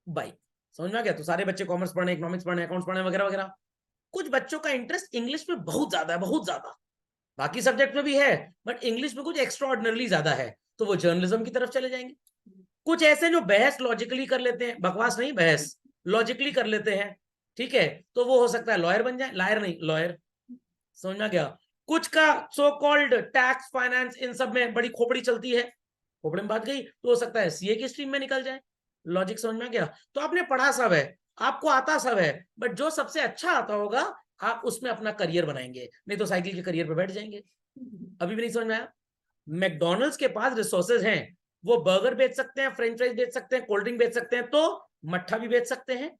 बाइक। समझ में गया? तो सारे बच्चे कॉमर्स पढ़े, इकोनॉमिक्स पढ़े, अकाउंट्स पढ़े वगैरह वगैरह। कुछ बच्चों का इंटरेस्ट इंग्लिश में बहुत ज्यादा है, बहुत ज्यादा, बाकी सब्जेक्ट में भी है, बट इंग्लिश में कुछ एक्स्ट्रा ऑर्डिनरली ज्यादा है, तो वो जर्नलिज्म की तरफ चले जाएंगे। कुछ ऐसे जो बहस लॉजिकली कर लेते हैं, बकवास नहीं, बहस लॉजिकली कर लेते हैं, ठीक है, तो वो हो सकता है लॉयर बन जाए, लायर नहीं लॉयर। समझना क्या? कुछ का सो कॉल्ड टैक्स फाइनेंस इन सब में बड़ी खोपड़ी चलती है, खोपड़ी में बात गई, तो हो सकता है सीए की स्ट्रीम में निकल जाए। लॉजिक समझ में गया? तो आपने पढ़ा सब है, आपको आता सब है, बट जो सबसे अच्छा आता होगा आप उसमें अपना करियर बनाएंगे, नहीं तो साइकिल के करियर पे बैठ जाएंगे। अभी भी नहीं समझ में आया? मैकडोनल्ड्स के पास रिसोर्सेज हैं, वो बर्गर बेच सकते हैं, फ्रेंच फ्राइज बेच सकते हैं, कोल्ड ड्रिंक बेच सकते हैं, तो मट्ठा भी बेच सकते हैं,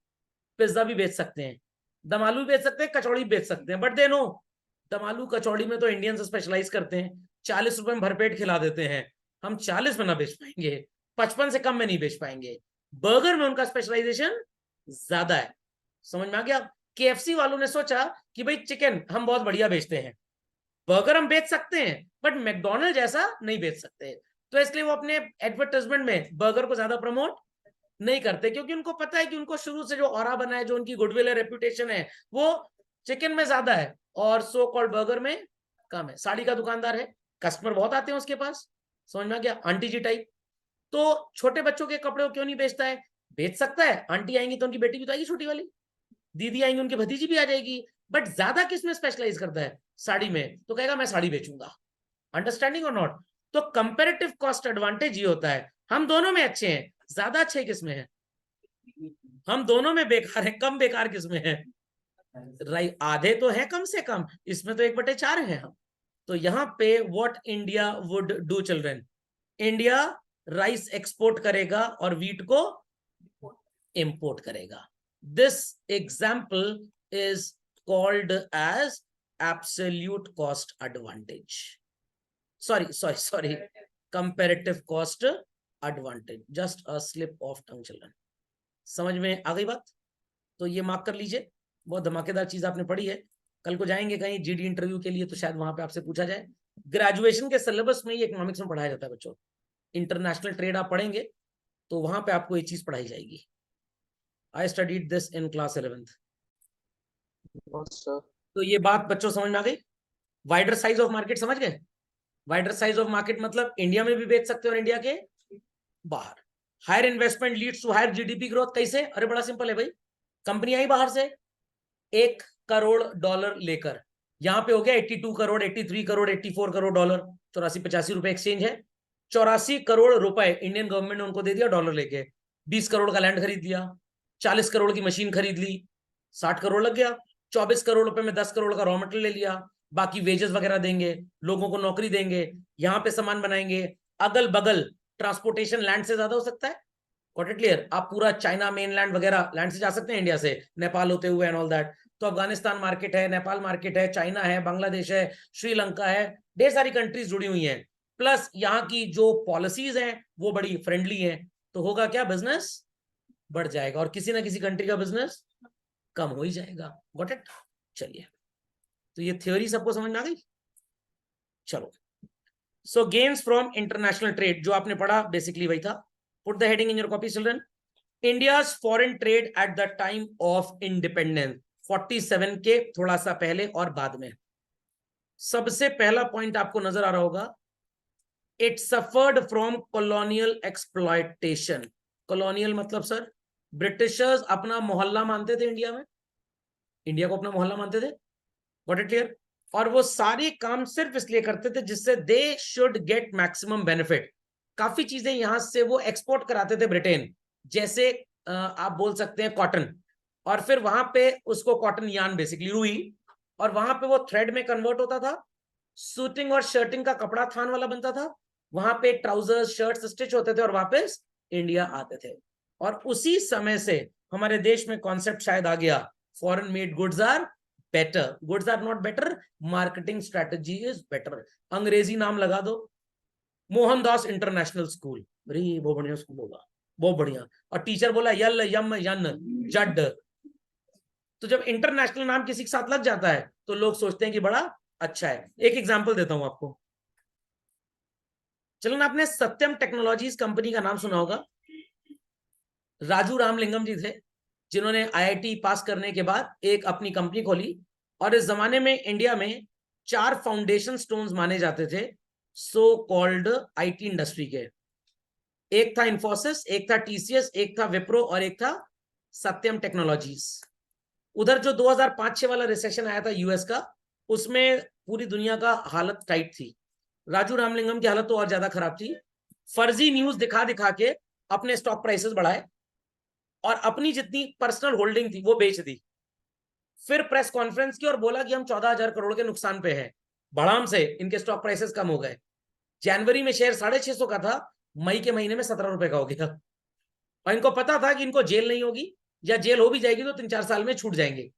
पिज्जा भी बेच सकते हैं, दम आलू भी बेच सकते हैं, कचौड़ी भी बेच सकते हैं, बट दे नो दम आलू कचौड़ी में तो इंडियंस स्पेशलाइज करते हैं, 40 रुपए में भरपेट खिला देते हैं, हम 40 में ना बेच पाएंगे, 55 से कम में नहीं बेच पाएंगे। बर्गर में उनका स्पेशलाइजेशन ज्यादा है। समझ में आ गया? केएफसी वालों ने सोचा कि भाई चिकन हम बहुत बढ़िया बेचते हैं, बर्गर हम बेच सकते हैं, बट मैकडोनल्ड जैसा नहीं बेच सकते, तो इसलिए वो अपने एडवर्टाइजमेंट में बर्गर को ज्यादा प्रमोट नहीं करते, क्योंकि उनको पता है कि उनको शुरू से जो ऑरा बना है, जो उनकी गुडविल है, रेपुटेशन है, वो चिकन में ज्यादा है और सो कॉल्ड बर्गर में कम है। साड़ी का दुकानदार है, कस्टमर बहुत आते हैं उसके पास, समझ में आ गया? आंटी जी टाइप। तो छोटे बच्चों के कपड़े क्यों नहीं बेचता है? बेच सकता है, आंटी आएंगी तो उनकी बेटी भी तो आएगी, छोटी वाली दीदी आएंगी, उनकी भतीजी भी आ जाएगी, बट ज्यादा किस में स्पेशलाइज करता है? साड़ी में, तो कहेगा मैं साड़ी बेचूंगा। अंडरस्टैंडिंग और नॉट? तो कंपेरेटिव कॉस्ट एडवांटेज ये होता है, हम दोनों में अच्छे हैं, ज्यादा अच्छे किसमें है? हम दोनों में बेकार है, कम बेकार किसमें है? राइट, आधे तो है कम से कम, इसमें तो 1/4 है हम। तो यहाँ पे what India would do children, India rice export करेगा और वीट को इंपोर्ट करेगा। This example is called as absolute cost advantage, sorry comparative cost advantage, just a slip of tongue children. समझ में आ गई बात? तो ये मार्क कर लीजिए, बहुत धमाकेदार चीज आपने पढ़ी है। कल को जाएंगे कहीं जीडी इंटरव्यू के लिए तो शायद वहां पे आपसे पूछा जाए। ग्रेजुएशन के सिलेबस में ये इकोनॉमिक्स में पढ़ाया जाता है बच्चों, इंटरनेशनल ट्रेड आप पढ़ेंगे तो वहां पे आपको ये चीज पढ़ाई जाएगी। I studied this in class 11th। तो ये बात बच्चों समझ में आ गई? वाइडर साइज ऑफ मार्केट समझ गए? वाइडर साइज ऑफ मार्केट मतलब इंडिया में भी बेच सकते हो और इंडिया के बाहर। Higher investment leads to higher GDP growth. कैसे? अरे बड़ा सिंपल है भाई, कंपनी आई बाहर से $1 करोड़ लेकर, यहाँ पे हो गया 82 करोड़, 83 करोड़, 84 करोड़ डॉलर, 84-85 रुपए एक्सचेंज है, 84 करोड़ रुपए इंडियन गवर्नमेंट ने उनको दे दिया डॉलर लेके। 20 करोड़ का लैंड खरीद लिया, 40 करोड़ की मशीन खरीद ली, 60 करोड़ लग गया। 24 करोड़ रुपए में 10 करोड़ का रॉ मटेरियल ले लिया, बाकी वेजेस वगैरह देंगे, लोगों को नौकरी देंगे, यहाँ पे सामान बनाएंगे, अगल बगल ट्रांसपोर्टेशन लैंड से ज्यादा हो सकता है। Got it clear? आप पूरा चाइना मेनलैंड वगैरह लैंड से जा सकते हैं इंडिया से, नेपाल होते हुए एंड ऑल दैट। तो अफगानिस्तान मार्केट है, नेपाल मार्केट है, चाइना है, बांग्लादेश है, श्रीलंका है, ढेर सारी कंट्रीज जुड़ी हुई हैं। प्लस यहाँ की जो पॉलिसीज हैं वो बड़ी फ्रेंडली हैं। तो होगा क्या, बिजनेस बढ़ जाएगा और किसी ना किसी कंट्री का बिजनेस कम हो ही जाएगा। Got it? चलिए, तो ये थ्योरी सबको समझ में आ गई। चलो, सो गेन्स फ्रॉम इंटरनेशनल ट्रेड जो आपने पढ़ा बेसिकली वही था। Put the heading in your copy children. India's foreign trade at the time of independence, 47 के थोड़ा सा पहले और बाद में। सबसे पहला पॉइंट आपको नजर आ रहा होगा, it suffered from colonial exploitation. Colonial मतलब सर, ब्रिटिशर्स अपना मोहल्ला मानते थे इंडिया में, इंडिया को अपना मोहल्ला मानते थे। Got it clear? और वो सारे काम सिर्फ इसलिए करते थे जिससे they should get maximum benefit. काफी चीजें यहां से वो एक्सपोर्ट कराते थे ब्रिटेन, जैसे आप बोल सकते हैं कॉटन, और फिर वहां पे उसको कॉटन यान बेसिकली रुई, और वहां पे वो थ्रेड में कन्वर्ट होता था, सूटिंग और शर्टिंग का कपड़ा थान वाला बनता था, वहां पे ट्राउजर्स शर्ट्स स्टिच होते थे और वापस इंडिया आते थे। और उसी समय से हमारे देश में कॉन्सेप्ट शायद आ गया, foreign made goods are better, goods are not better, marketing strategy is better. अंग्रेजी नाम लगा दो, मोहनदास इंटरनेशनल स्कूल, अरे बहुत बढ़िया स्कूल होगा, बहुत बढ़िया। और टीचर बोला यल यम यन जड। तो जब इंटरनेशनल नाम किसी के साथ लग जाता है तो लोग सोचते हैं कि बड़ा अच्छा है। एक एग्जांपल देता हूं आपको। चलो ना, आपने सत्यम टेक्नोलॉजीज कंपनी का नाम सुना होगा। राजू रामलिंगम जी थे जिन्होंने आईआईटी पास करने के बाद एक अपनी कंपनी खोली, और इस जमाने में इंडिया में 4 फाउंडेशन स्टोन्स माने जाते थे सो कॉल्ड आईटी इंडस्ट्री के। एक था इंफोसिस, एक था टीसीएस, एक था विप्रो और एक था सत्यम टेक्नोलॉजीज। उधर जो 2005-6 वाला रिसेशन आया था यूएस का, उसमें पूरी दुनिया का हालत टाइट थी। राजू रामलिंगम की हालत तो और ज्यादा खराब थी। फर्जी न्यूज दिखा दिखा के अपने स्टॉक प्राइसेस बढ़ाए और अपनी जितनी पर्सनल होल्डिंग थी वो बेच दी। फिर प्रेस कॉन्फ्रेंस की और बोला कि हम 14,000 करोड़ के नुकसान पे हैं। बढ़ाम से इनके स्टॉक प्राइसेस कम हो गए। जनवरी में शेयर 650 का था, मई के महीने में 17 रुपए का हो गया। और इनको पता था कि इनको जेल नहीं होगी, या जेल हो भी जाएगी तो 3-4 साल में छूट जाएंगे,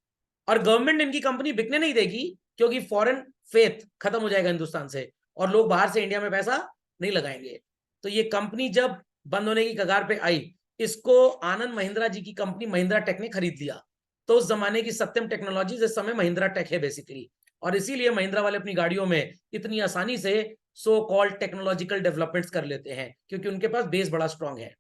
और गवर्नमेंट इनकी कंपनी बिकने नहीं देगी क्योंकि फॉरेन फेथ खत्म हो जाएगा हिंदुस्तान से और लोग बाहर से इंडिया में पैसा नहीं लगाएंगे। तो ये कंपनी जब बंद होने की कगार पे आई, इसको आनंद महिंद्रा जी की कंपनी महिंद्रा टेक ने खरीद लिया। तो उस जमाने की सत्यम टेक्नोलॉजीज इस समय महिंद्रा टेक है बेसिकली। और इसीलिए महिंद्रा वाले अपनी गाड़ियों में इतनी आसानी से सो कॉल्ड टेक्नोलॉजिकल डेवलपमेंट्स कर लेते हैं क्योंकि उनके पास बेस बड़ा स्ट्रांग है।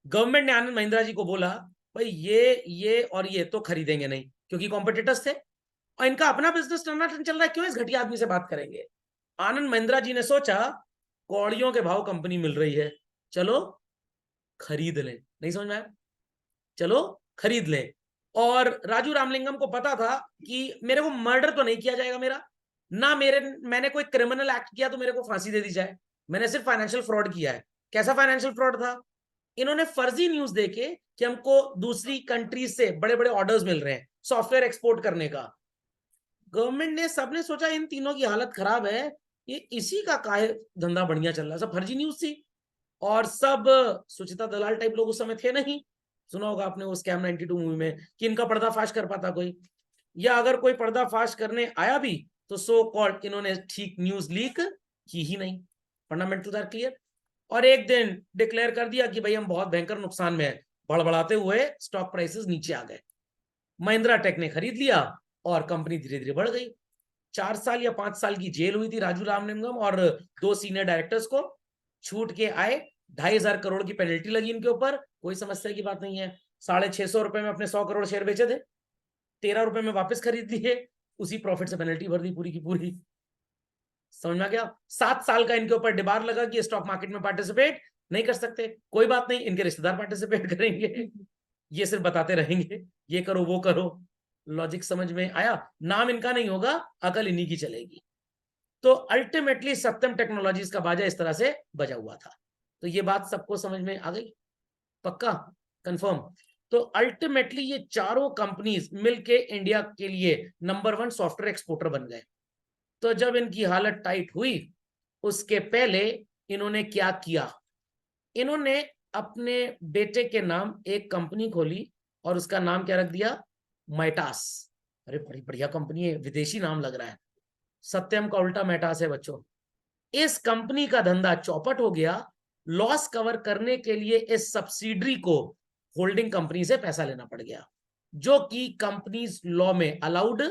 गवर्नमेंट ने आनंद महिंद्रा जी को बोला भाई ये और ये तो खरीदेंगे नहीं क्योंकि कॉम्पिटिटर्स थे और इनका अपना बिजनेस टनाटन चल रहा है, क्यों इस घटिया आदमी से बात करेंगे। आनंद महिंद्रा जी ने सोचा कौड़ियों के भाव कंपनी मिल रही है, चलो खरीद लें। नहीं समझ में आया? चलो खरीद लें। और राजू रामलिंगम को पता था कि मेरे को मर्डर तो नहीं किया जाएगा, मेरा ना मैंने कोई क्रिमिनल एक्ट किया तो मेरे को फांसी दे दी जाए, मैंने सिर्फ फाइनेंशियल फ्रॉड किया है। कैसा फाइनेंशियल फ्रॉड था? इन्होंने फर्जी न्यूज देके कि हमको दूसरी कंट्रीज से बड़े बड़े ऑर्डर्स मिल रहे हैं सॉफ्टवेयर एक्सपोर्ट करने का। गवर्नमेंट ने सबने सोचा इन तीनों की हालत खराब है, ये इसी का काहे धंधा बढ़िया चल रहा है, सब फर्जी न्यूज थी। और सब सुचिता दलाल टाइप लोग उस समय थे नहीं। सुना होगा आपने वो स्कैम 92 मूवी में कि इनका पर्दाफाश कर पाता कोई, या अगर कोई पर्दाफाश करने आया भी तो सो कॉल्ड इन्होंने ठीक न्यूज लीक की ही नहीं। Fundamental are clear. और एक दिन डिक्लेयर कर दिया कि भाई हम बहुत भयंकर नुकसान में है, बड़बड़ाते हुए स्टॉक प्राइसेस नीचे आ गए। महिंद्रा टेक ने खरीद लिया और कंपनी धीरे धीरे बढ़ गई। 4 साल या 5 साल की जेल हुई थी राजू रामलिंगम और 2 सीनियर डायरेक्टर्स को, छूट के आए। 2,500 करोड़ की पेनल्टी लगी इनके ऊपर, कोई समस्या की बात नहीं है। 650 रुपए में अपने 100 करोड़ शेयर बेचे थे, 13 रुपए में वापस खरीद लिए, उसी प्रॉफिट से पेनल्टी भर दी पूरी की पूरी। समझ में आ गया? 7 साल का इनके ऊपर डिबार लगा कि स्टॉक मार्केट में पार्टिसिपेट नहीं कर सकते। कोई बात नहीं, इनके रिश्तेदार पार्टिसिपेट करेंगे, ये सिर्फ बताते रहेंगे ये करो वो करो। लॉजिक समझ में आया? नाम इनका नहीं होगा, अकल इन्हीं की चलेगी। तो अल्टीमेटली सत्यम टेक्नोलॉजीज का बाजा इस तरह से बजा हुआ था। तो ये बात सबको समझ में आ गई, पक्का, कंफर्म। तो अल्टीमेटली ये चारों कंपनीज मिलके इंडिया के लिए नंबर 1 सॉफ्टवेयर एक्सपोर्टर बन गए। तो जब इनकी हालत टाइट हुई, उसके पहले इन्होंने क्या किया, इन्होंने अपने बेटे के नाम एक कंपनी खोली और उसका नाम क्या रख दिया, माइटास। अरे बड़ी बढ़िया कंपनी है, विदेशी नाम लग रहा है। सत्यम का उल्टा मेटास है बच्चों। इस कंपनी का धंधा चौपट हो गया। लॉस कवर करने के लिए इस सब्सिडरी को होल्डिंग कंपनी से पैसा लेना पड़ गया, जो कि कंपनीज लॉ में अलाउड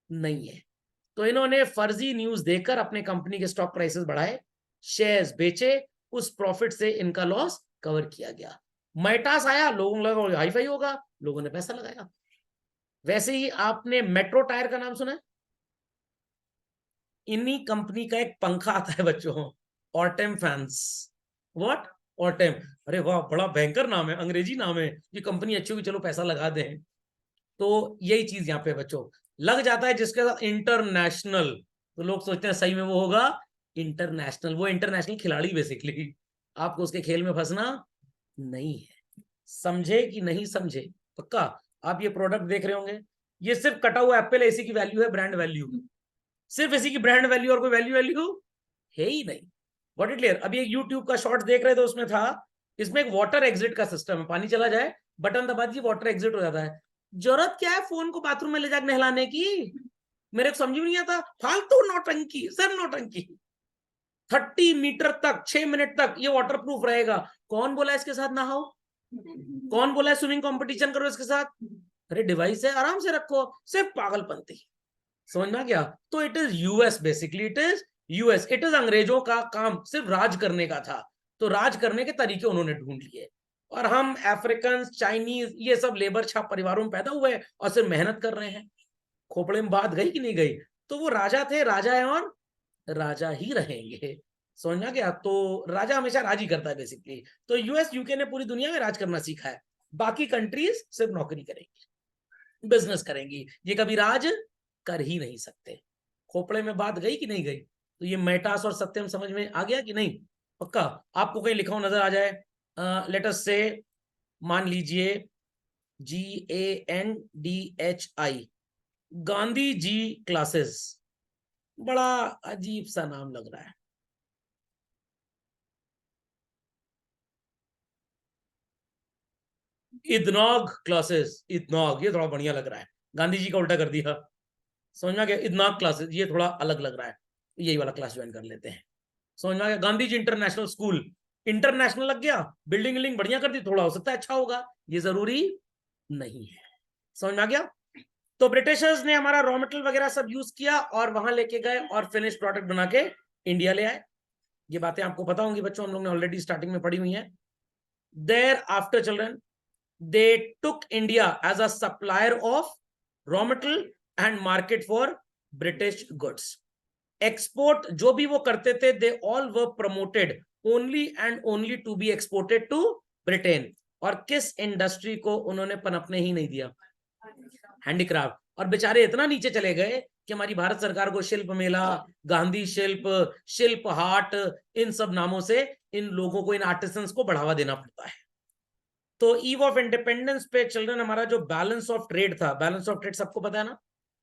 नहीं है। तो इन्होंने फर्जी न्यूज देकर अपने कंपनी के स्टॉक प्राइसेस बढ़ाए, शेयर्स बेचे, उस प्रॉफिट से इनका लॉस कवर किया गया। माइटास आया, लोगों लगा हाई फाई होगा, लोगों ने पैसा लगाया। वैसे ही आपने मेट्रो टायर का नाम सुना है? इन्हीं कंपनी का एक पंखा आता है बच्चों, ऑर्टेम फैंस। व्हाट? ऑर्टेम। अरे वाह, बड़ा भयंकर नाम है, अंग्रेजी नाम है। ये कंपनी अच्छी होगी, चलो पैसा लगा दें। तो यही चीज यहाँ पे बच्चों लग जाता है, जिसके साथ इंटरनेशनल, तो लोग सोचते हैं सही में वो होगा इंटरनेशनल। वो इंटरनेशनल खिलाड़ी बेसिकली, आपको उसके खेल में फंसना नहीं है। समझे कि नहीं समझे? पक्का। आप ये प्रोडक्ट देख रहे होंगे, ये सिर्फ कटा हुआ एप्पल है, इसी की वैल्यू है ब्रांड वैल्यू, सिर्फ इसी की ब्रांड वैल्यू, और कोई वैल्यू वैल्यू है ही नहीं। What it clear? अभी एक यूट्यूब का शॉर्ट देख रहे थे, उसमें था, इसमें एक वाटर एग्जिट का सिस्टम है, पानी चला जाए बटन दबा दीजिए वाटर एग्जिट हो जाता है। जरूरत क्या है फोन को बाथरूम में ले जाकर नहलाने की? मेरे को समझ में नहीं आता, फालतू नौटंकी, सर नौटंकी। 30 मीटर तक 6 मिनट तक ये वाटर प्रूफ रहेगा। कौन बोला इसके साथ नहाओ? कौन बोला है स्विमिंग कंपटीशन करो इसके साथ? अरे डिवाइस है, आराम से रखो। सिर्फ पागलपंती, समझ में आ गया? तो it is US, basically it is US, it is अंग्रेजों का काम सिर्फ राज करने का था। तो राज करने के तरीके उन्होंने ढूंढ लिए, और हम अफ्रीकन, चाइनीज, ये सब लेबर छाप परिवारों में पैदा हुए और सिर्फ मेहनत कर रहे हैं। खोपड़े में बात गई कि नहीं गई? तो वो राजा थे, राजा है और राजा ही रहेंगे। समझ में आ गया? तो राजा हमेशा राज ही करता है बेसिकली। तो यूएस यूके ने पूरी दुनिया में राज करना सीखा है, बाकी कंट्रीज सिर्फ नौकरी करेंगी, बिजनेस करेंगी, ये कभी राज कर ही नहीं सकते। खोपड़े में बात गई कि नहीं गई? तो ये मेटास और सत्यम समझ में आ गया कि नहीं? पक्का। आपको कहीं लिखा हो नजर आ जाए, लेट अस से, मान लीजिए GANDHI, गांधी जी क्लासेस। बड़ा अजीब सा नाम लग रहा है। इदनॉग क्लासेस, इदनॉग, ये थोड़ा बढ़िया लग रहा है, गांधी जी का उल्टा कर दिया। समझ में आ गया? इदनॉग क्लासेस, ये थोड़ा अलग लग रहा है, यही वाला क्लास ज्वाइन कर लेते हैं। समझ में आ गया? Gandhi ji international school, international लग गया, बिल्डिंग बिल्डिंग बढ़िया कर दी, थोड़ा हो सकता है अच्छा होगा, ये जरूरी नहीं है। समझ में आ गया? तो ब्रिटिशर्स ने हमारा रॉ मटेरियल वगैरह सब यूज किया और वहां लेके गए और फिनिश प्रोडक्ट बना के इंडिया ले आए। ये बातें आपको पता होंगी बच्चों, हम लोग ने ऑलरेडी स्टार्टिंग में पढ़ी हुई है। Thereafter children, they took India as a supplier of raw material and market for British goods. Export जो भी वो करते थे, they all were promoted only and only to be exported to Britain. और किस इंडस्ट्री को उन्होंने पनपने ही नहीं दिया? हैंडीक्राफ्ट। और बेचारे इतना नीचे चले गए कि हमारी भारत सरकार को शिल्प मेला, गांधी शिल्प, शिल्प हाट, इन सब नामों से इन लोगों को, इन आर्टिसंस को बढ़ावा देना पड़ता है। तो ईव ऑफ इंडिपेंडेंस पे चिल्ड्रन, हमारा जो बैलेंस ऑफ ट्रेड था, बैलेंस ऑफ ट्रेड सबको पता है ना?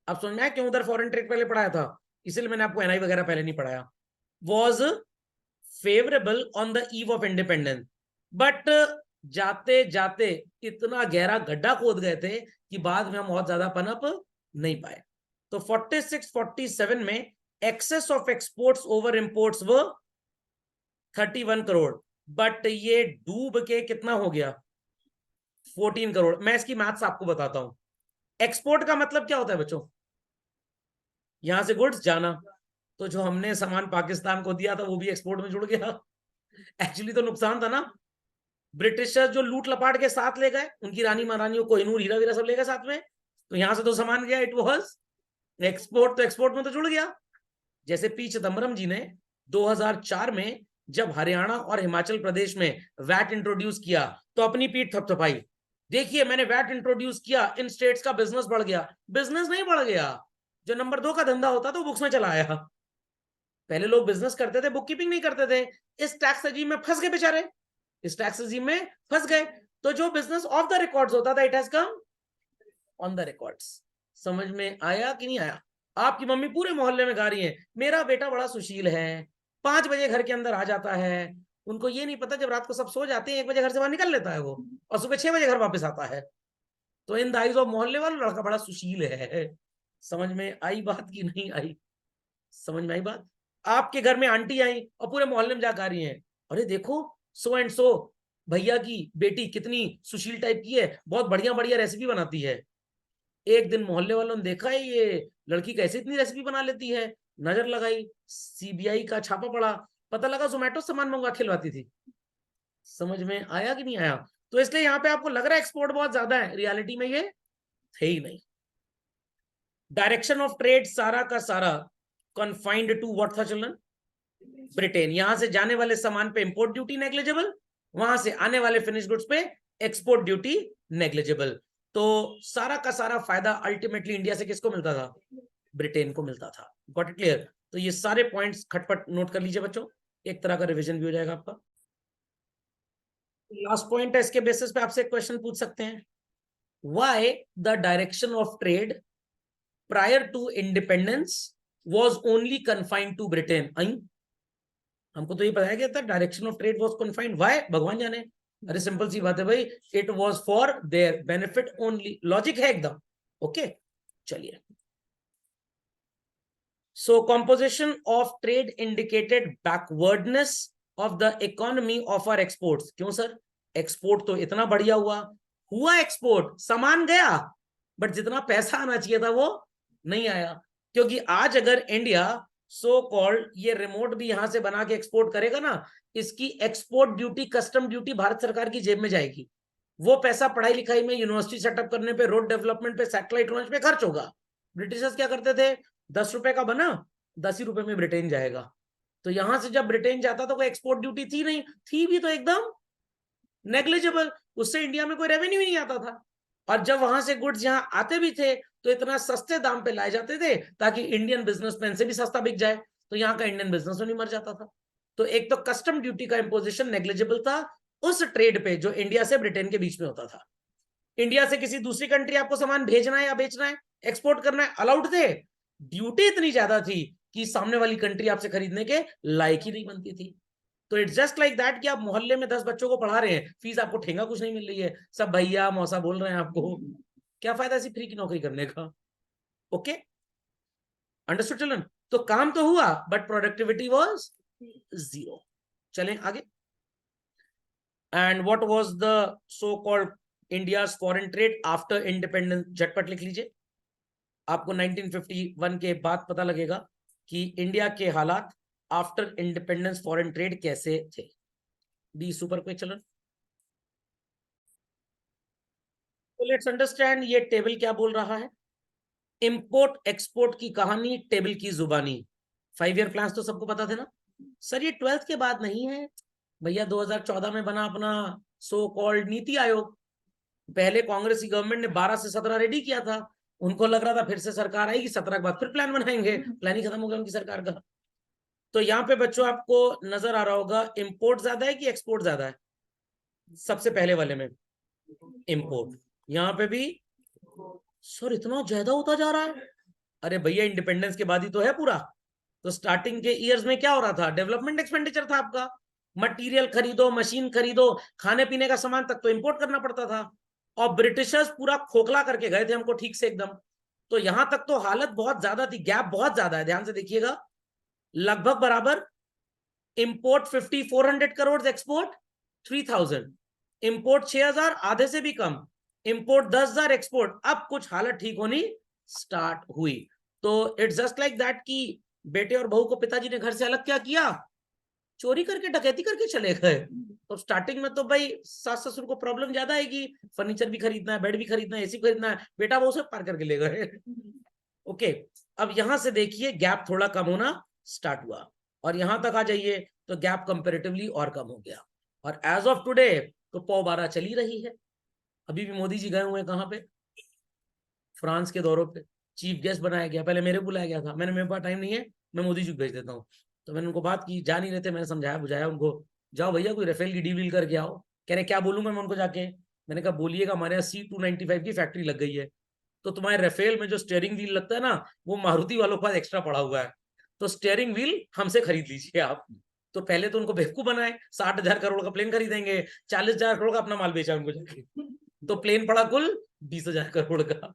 अब समझ में आया क्यों उधर फॉरेन ट्रेड पहले पढ़ाया था? इसलिए मैंने आपको एनआई वगैरह पहले नहीं पढ़ाया। Was favourable on the eve of independence, but जाते जाते इतना गहरा गड्ढा खोद गए थे कि बाद में हम बहुत ज्यादा पनप नहीं पाए। तो 46-47 में excess of exports over imports वो 31 करोड़, बट ये डूब के कितना हो गया? 14 करोड़। मैं इसकी मैथ्स आपको बताता हूं। एक्सपोर्ट का मतलब क्या होता है बच्चों? यहां से गुड्स जाना, तो जो हमने सामान पाकिस्तान को दिया था वो भी एक्सपोर्ट में जुड़ गया। एक्चुअली तो नुकसान था ना, ब्रिटिशर्स जो लूट लपाट के साथ ले गए, उनकी रानी महारानियों को कोहिनूर हीरा वीरा सब ले गए साथ में, तो यहां से तो सामान गया, इट वाज एक्सपोर्ट, तो एक्सपोर्ट में तो जुड़ गया। जैसे पी चिदम्बरम जी ने 2004 में जब हरियाणा और हिमाचल प्रदेश में वैट इंट्रोड्यूस किया तो अपनी पीठ थपथपाई, देखिए मैंने वैट इंट्रोड्यूस किया, इन स्टेट्स का बिजनेस बढ़ गया। बिजनेस नहीं बढ़ गया, जो नंबर 2 का धंधा होता तो बुक्स में चला आया। पहले लोग बिजनेस करते थे, बुक कीपिंग नहीं करते थे, इस टैक्स रजीम में फंस गए बेचारे, इस टैक्स रजीम में फंस गए। तो जो बिजनेस ऑफ द रिकॉर्ड्स होता था, it has come on the records. समझ में आया कि नहीं आया? आपकी मम्मी पूरे मोहल्ले में गा रही है, मेरा बेटा बड़ा सुशील है, 5 बजे घर के अंदर आ जाता है। उनको ये नहीं पता जब रात को सब सो जाते हैं 1 बजे घर से बाहर निकल लेता है वो, और सुबह 6 बजे घर वापस आता है। तो इन द आइज ऑफ मोहल्ले वाला लड़का बड़ा सुशील है। समझ में आई बात की नहीं आई? समझ में आई बात? आपके घर में आंटी आई और पूरे मोहल्ले में जाकर आ रही हैं, अरे देखो सो एंड सो भैया की बेटी कितनी सुशील टाइप की है, बहुत बढ़िया बढ़िया रेसिपी बनाती है। एक दिन मोहल्ले वालों ने देखा है ये लड़की कैसे इतनी रेसिपी बना लेती है, नजर लगाई, सीबीआई का छापा पड़ा, पता लगा जोमेटो सामान मंगवा खिलवाती थी। समझ में आया कि नहीं आया? तो इसलिए यहाँ पे आपको लग रहा है एक्सपोर्ट बहुत ज्यादा है, रियलिटी में ये थे ही नहीं। डायरेक्शन ऑफ ट्रेड सारा का सारा कन्फाइंड टू व्हाट था चिल्ड्रन? ब्रिटेन। यहां से जाने वाले सामान पे इंपोर्ट ड्यूटी नेग्लिजिबल, वहां से आने वाले फिनिश गुड्स पे एक्सपोर्ट ड्यूटी नेग्लिजिबल। तो सारा का सारा फायदा अल्टीमेटली इंडिया से किसको मिलता था? ब्रिटेन को मिलता था। Got it clear? तो ये सारे पॉइंट्स खटपट नोट कर लीजिए बच्चों, एक तरह का रिवीजन भी हो जाएगा आपका। लास्ट पॉइंट है, इसके बेसिस पे आपसे एक क्वेश्चन पूछ सकते हैं, why the direction of trade prior to independence was only confined to Britain? हमको तो ये बताया गया था direction of trade was confined, why भगवान जाने। अरे सिंपल सी बात है भाई, it was for their benefit only, logic है एकदम। ओके चलिए। So composition of trade indicated backwardness of the economy of our exports. क्यों सर? एक्सपोर्ट तो इतना बढ़िया हुआ एक्सपोर्ट, सामान गया, बट जितना पैसा आना चाहिए था वो नहीं आया। क्योंकि आज अगर इंडिया सो कॉल्ड ये रिमोट भी यहां से बना के एक्सपोर्ट करेगा ना, इसकी export duty, custom duty Bharat सरकार की जेब में जाएगी। वो पैसा पढ़ाई लिखाई में, यूनिवर्सिटी सेटअप करने पे, रोड डेवलपमेंट पे, सैटेलाइट लॉन्च पे खर्च होगा। ब्रिटिशर्स क्या करते थे, 10 रुपए का बना, 10 ही रुपए में ब्रिटेन जाएगा। तो यहां से जब ब्रिटेन जाता तो कोई एक्सपोर्ट ड्यूटी थी नहीं, थी भी तो एकदम नेग्लिजिबल, उससे इंडिया में कोई रेवेन्यू ही नहीं आता था। और जब वहां से गुड्स यहाँ आते भी थे तो इतना सस्ते दाम पे लाए जाते थे ताकि इंडियन बिजनेसमैन से भी सस्ता बिक जाए, तो यहाँ का इंडियन बिजनेस नहीं मर जाता था। तो एक तो कस्टम ड्यूटी का इंपोजिशन नेग्लिजिबल था उस ट्रेड पे जो इंडिया से ब्रिटेन के बीच में होता था। इंडिया से किसी दूसरी कंट्री आपको सामान भेजना है या बेचना है, एक्सपोर्ट करना है, अलाउड थे। ड्यूटी इतनी ज्यादा थी कि सामने वाली कंट्री आपसे खरीदने के लायक ही नहीं बनती थी। तो इट्स जस्ट लाइक दैट कि आप मोहल्ले में 10 बच्चों को पढ़ा रहे हैं, फीस आपको ठेंगा कुछ नहीं मिल रही है, सब भैया मौसा बोल रहे हैं आपको, क्या फायदा ऐसी फ्री की नौकरी करने का? Okay understood children? तो काम तो हुआ बट प्रोडक्टिविटी वाज 0। चलें आगे। And what was the so called India's foreign trade after independence? झटपट लिख लीजिए, आपको 1951 के बाद पता लगेगा कि इंडिया के हालात आफ्टर इंडिपेंडेंस फॉरेन ट्रेड कैसे थे। Be super quick children. तो लेट्स अंडरस्टैंड ये टेबल क्या बोल रहा है। इंपोर्ट एक्सपोर्ट की कहानी, टेबल की जुबानी। 5 ईयर प्लान तो सबको पता थे ना सर, ये 12th के बाद नहीं है भैया, 2014 में बना अपना सो कॉल्ड नीति आयोग। पहले कांग्रेस की गवर्नमेंट ने 12 से 17 रेडी किया था, उनको लग रहा था फिर से सरकार आएगी, 17 के बाद फिर प्लान बनाएंगे, प्लान ही खत्म हो गया उनकी सरकार का। तो यहाँ पे बच्चों आपको नजर आ रहा होगा इंपोर्ट ज्यादा है कि एक्सपोर्ट ज्यादा है? सबसे पहले वाले में इंपोर्ट, यहाँ पे भी सर इतना ज्यादा होता जा रहा है। अरे भैया इंडिपेंडेंस के बाद ही तो है पूरा। तो स्टार्टिंग के ईयर्स में क्या हो रहा था, डेवलपमेंट एक्सपेंडिचर था आपका, मटेरियल खरीदो, मशीन खरीदो, खाने पीने का सामान तक तो इंपोर्ट करना पड़ता था। और ब्रिटिशर्स पूरा खोखला करके गए थे हमको ठीक से एकदम। तो यहां तक तो हालत बहुत ज्यादा थी, गैप बहुत ज्यादा है, ध्यान से देखिएगा। लगभग बराबर, इंपोर्ट 5400 करोड़, एक्सपोर्ट 3000, इंपोर्ट 6000, आधे से भी कम, इंपोर्ट 10,000, एक्सपोर्ट। अब कुछ हालत ठीक होनी स्टार्ट हुई। तो इट्स जस्ट लाइक दैट कि बेटे और बहू को पिताजी ने घर से अलग क्या किया, चोरी करके, डकैती करके चले गए। तो स्टार्टिंग में तो भाई सास ससुर को प्रॉब्लम ज्यादा आएगी, फर्नीचर भी खरीदना है, बेड भी खरीदना है, एसी खरीदना है, बेटा वो सब पार करके ले गए। ओके अब यहां से देखिए गैप थोड़ा कम होना स्टार्ट हुआ, और यहां तक आ जाइए तो गैप कंपेरेटिवली और कम हो गया। और एज ऑफ टुडे तो पौ 12 चली रही है। अभी भी मोदी जी गए हुए हैं कहां पे, फ्रांस के दौरों पे, चीफ गेस्ट बनाया गया, पहले मेरे बुलाया गया था, मेरे पास टाइम नहीं है, मैं मोदी जी को भेज देता हूँ। तो मैंने उनको बात की, जा नहीं रहे थे, मैंने समझाया बुझाया उनको, जाओ भैया कोई राफेल की डील करके आओ। कह रहे क्या बोलूंगा मैं उनको जाके? मैंने कहा बोलिएगा हमारे यहाँ C295 की फैक्ट्री लग गई है, तो तुम्हारे राफेल में जो स्टीयरिंग व्हील लगता है ना, वो मारुति वालों के पास एक्स्ट्रा पड़ा हुआ है, तो स्टीयरिंग व्हील हमसे खरीद लीजिए आप। तो पहले तो उनको बेवकूफ बनाए, 60,000 करोड़ का प्लेन खरीदेंगे, 40,000 करोड़ का अपना माल बेचा उनको जाके, तो प्लेन पड़ा कुल 20,000 करोड़ का।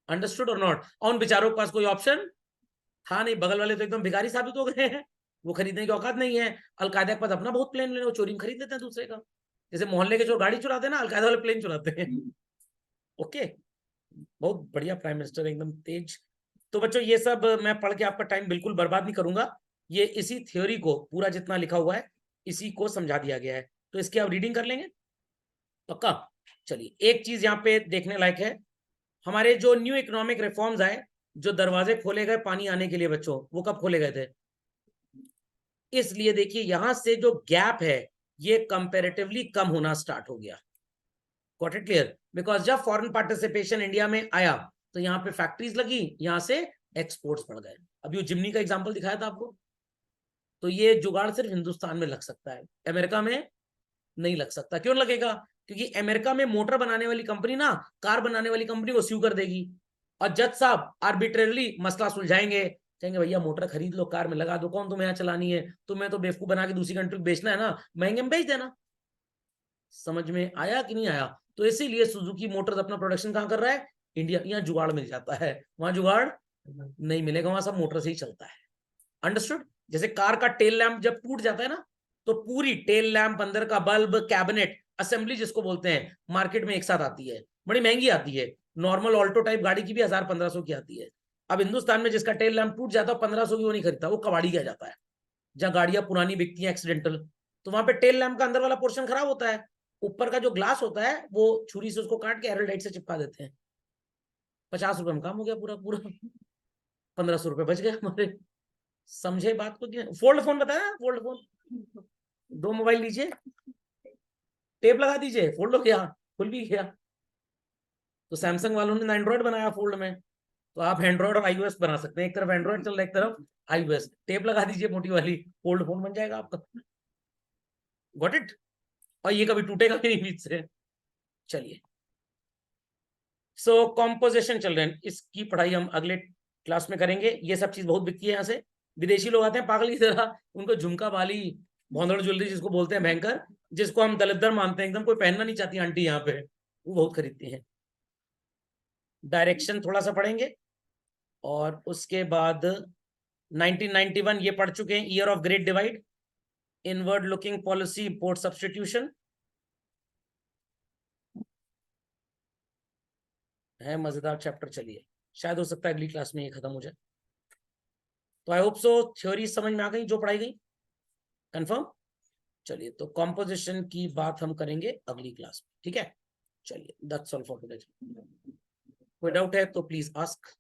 अंडरस्टूड और नॉट? और उन बेचारों के पास कोई ऑप्शन था नहीं, बगल वाले तो एकदम भिखारी साबित हो गए हैं, वो खरीदने की औकात नहीं है। अलकायदा के पास अपना बहुत प्लेन ले, वो चोरी में खरीद लेते हैं दूसरे का, जैसे मोहल्ले के जो गाड़ी चुराते हैं ना, अलकायदा वाले प्लेन चुराते हैं। ओके, बहुत बढ़िया प्राइम मिनिस्टर, एकदम तेज। तो बच्चों ये सब मैं पढ़ के आपका टाइम बिल्कुल बर्बाद नहीं करूंगा, ये इसी थ्योरी को पूरा जितना लिखा हुआ है इसी को समझा दिया गया है, तो इसकी आप रीडिंग कर लेंगे पक्का। चलिए एक चीज यहाँ पे देखने लायक है, हमारे जो न्यू इकोनॉमिक रिफॉर्म्स आए, जो दरवाजे खोले गए पानी आने के लिए बच्चों, वो कब खोले गए थे? इसलिए देखिए यहां से जो गैप है ये कंपैरेटिवली कम होना स्टार्ट हो गया। Got it clear? बिकॉज जब फॉरेन पार्टिसिपेशन इंडिया में आया तो यहाँ पे फैक्ट्रीज लगी, यहां से एक्सपोर्ट्स बढ़ गए। अभी वो जिमनी का एग्जांपल दिखाया था आपको, तो ये जुगाड़ सिर्फ हिंदुस्तान में लग सकता है, अमेरिका में नहीं लग सकता। क्यों लगेगा? क्योंकि अमेरिका में मोटर बनाने वाली कंपनी ना कार बनाने वाली कंपनी को स्यू कर देगी, और जज साहब आर्बिट्रेरली मसला सुलझाएंगे, कहेंगे भैया मोटर खरीद लो, कार में लगा दो, कौन तुम्हें यहाँ चलानी है, तुम्हें तो बेवकूफ बना के दूसरी कंट्री बेचना है ना, महंगे में बेच देना। समझ में आया कि नहीं आया? तो इसीलिए सुजुकी मोटर्स अपना प्रोडक्शन कहाँ कर रहा है? इंडिया। यहाँ जुगाड़ मिल जाता है, वहां जुगाड़ नहीं मिलेगा, वहां सब मोटर से ही चलता है। अंडरस्टूड? जैसे कार का टेल लैंप जब टूट जाता है ना, तो पूरी टेल लैंप, अंदर का बल्ब, कैबिनेट असेंबली जिसको बोलते हैं, मार्केट में एक साथ आती है, बड़ी महंगी आती है, नॉर्मल ऑल्टो टाइप गाड़ी की भी 1000-1500 की आती है। अब हिंदुस्तान में जिसका टेल लैंप टूट जाता है 1500 की वो नहीं खरीदता, वो कबाड़ी किया जाता है, जहां गाड़ियां पुरानी बिकती हैं एक्सीडेंटल, तो वहां पे टेल लैंप का अंदर वाला पोर्शन खराब होता है, ऊपर का जो ग्लास होता है वो छुरी से उसको काट के एरोलाइट से चिपका देते हैं, 50 रुपए में काम हो गया पूरा पूरा, 1500 रुपए बच गए हमारे। समझे बात को? फोल्ड फोन बताया, फोल्ड फोन, दो मोबाइल लीजिए, टेप लगा दीजिए, फोल्ड हो गया, खुल भी गया। तो सैमसंग वालों ने एंड्रॉइड बनाया फोल्ड में, तो आप एंड्रॉइड और iOS बना सकते हैं, एक तरफ एंड्रॉइड चल रहा है, एक तरफ iOS, टेप लगा दीजिए मोटी वाली, फोल्ड फोन बन जाएगा आपका। Got it? और ये कभी टूटेगा भी नहीं बीच से। चलिए, सो कॉम्पोजिशन चल रहे हैं, इसकी पढ़ाई हम अगले क्लास में करेंगे। ये सब चीज बहुत बिकती है यहाँ से, विदेशी लोग आते हैं पागल की तरह, उनको झुमका बाली, भौंदड़ ज्वेलरी जिसको बोलते हैं भयंकर, जिसको हम दलिद्र मानते हैं एकदम, कोई पहनना नहीं चाहती आंटी यहाँ पे, वो बहुत खरीदती हैं। डायरेक्शन थोड़ा सा पढ़ेंगे, और उसके बाद 1991 ये पढ़ चुके हैं, year of great divide, inward looking policy, import substitution है, मजेदार चैप्टर। चलिए शायद हो सकता है अगली क्लास में ये खत्म हो जाए, तो आई होप सो थ्योरी समझ में आ गई जो पढ़ाई गई, कंफर्म? चलिए, तो कॉम्पोजिशन की बात हम करेंगे अगली क्लास में, ठीक है? चलिए, दैट्स ऑल फॉर टुडे। कोई डाउट है तो प्लीज आस्क।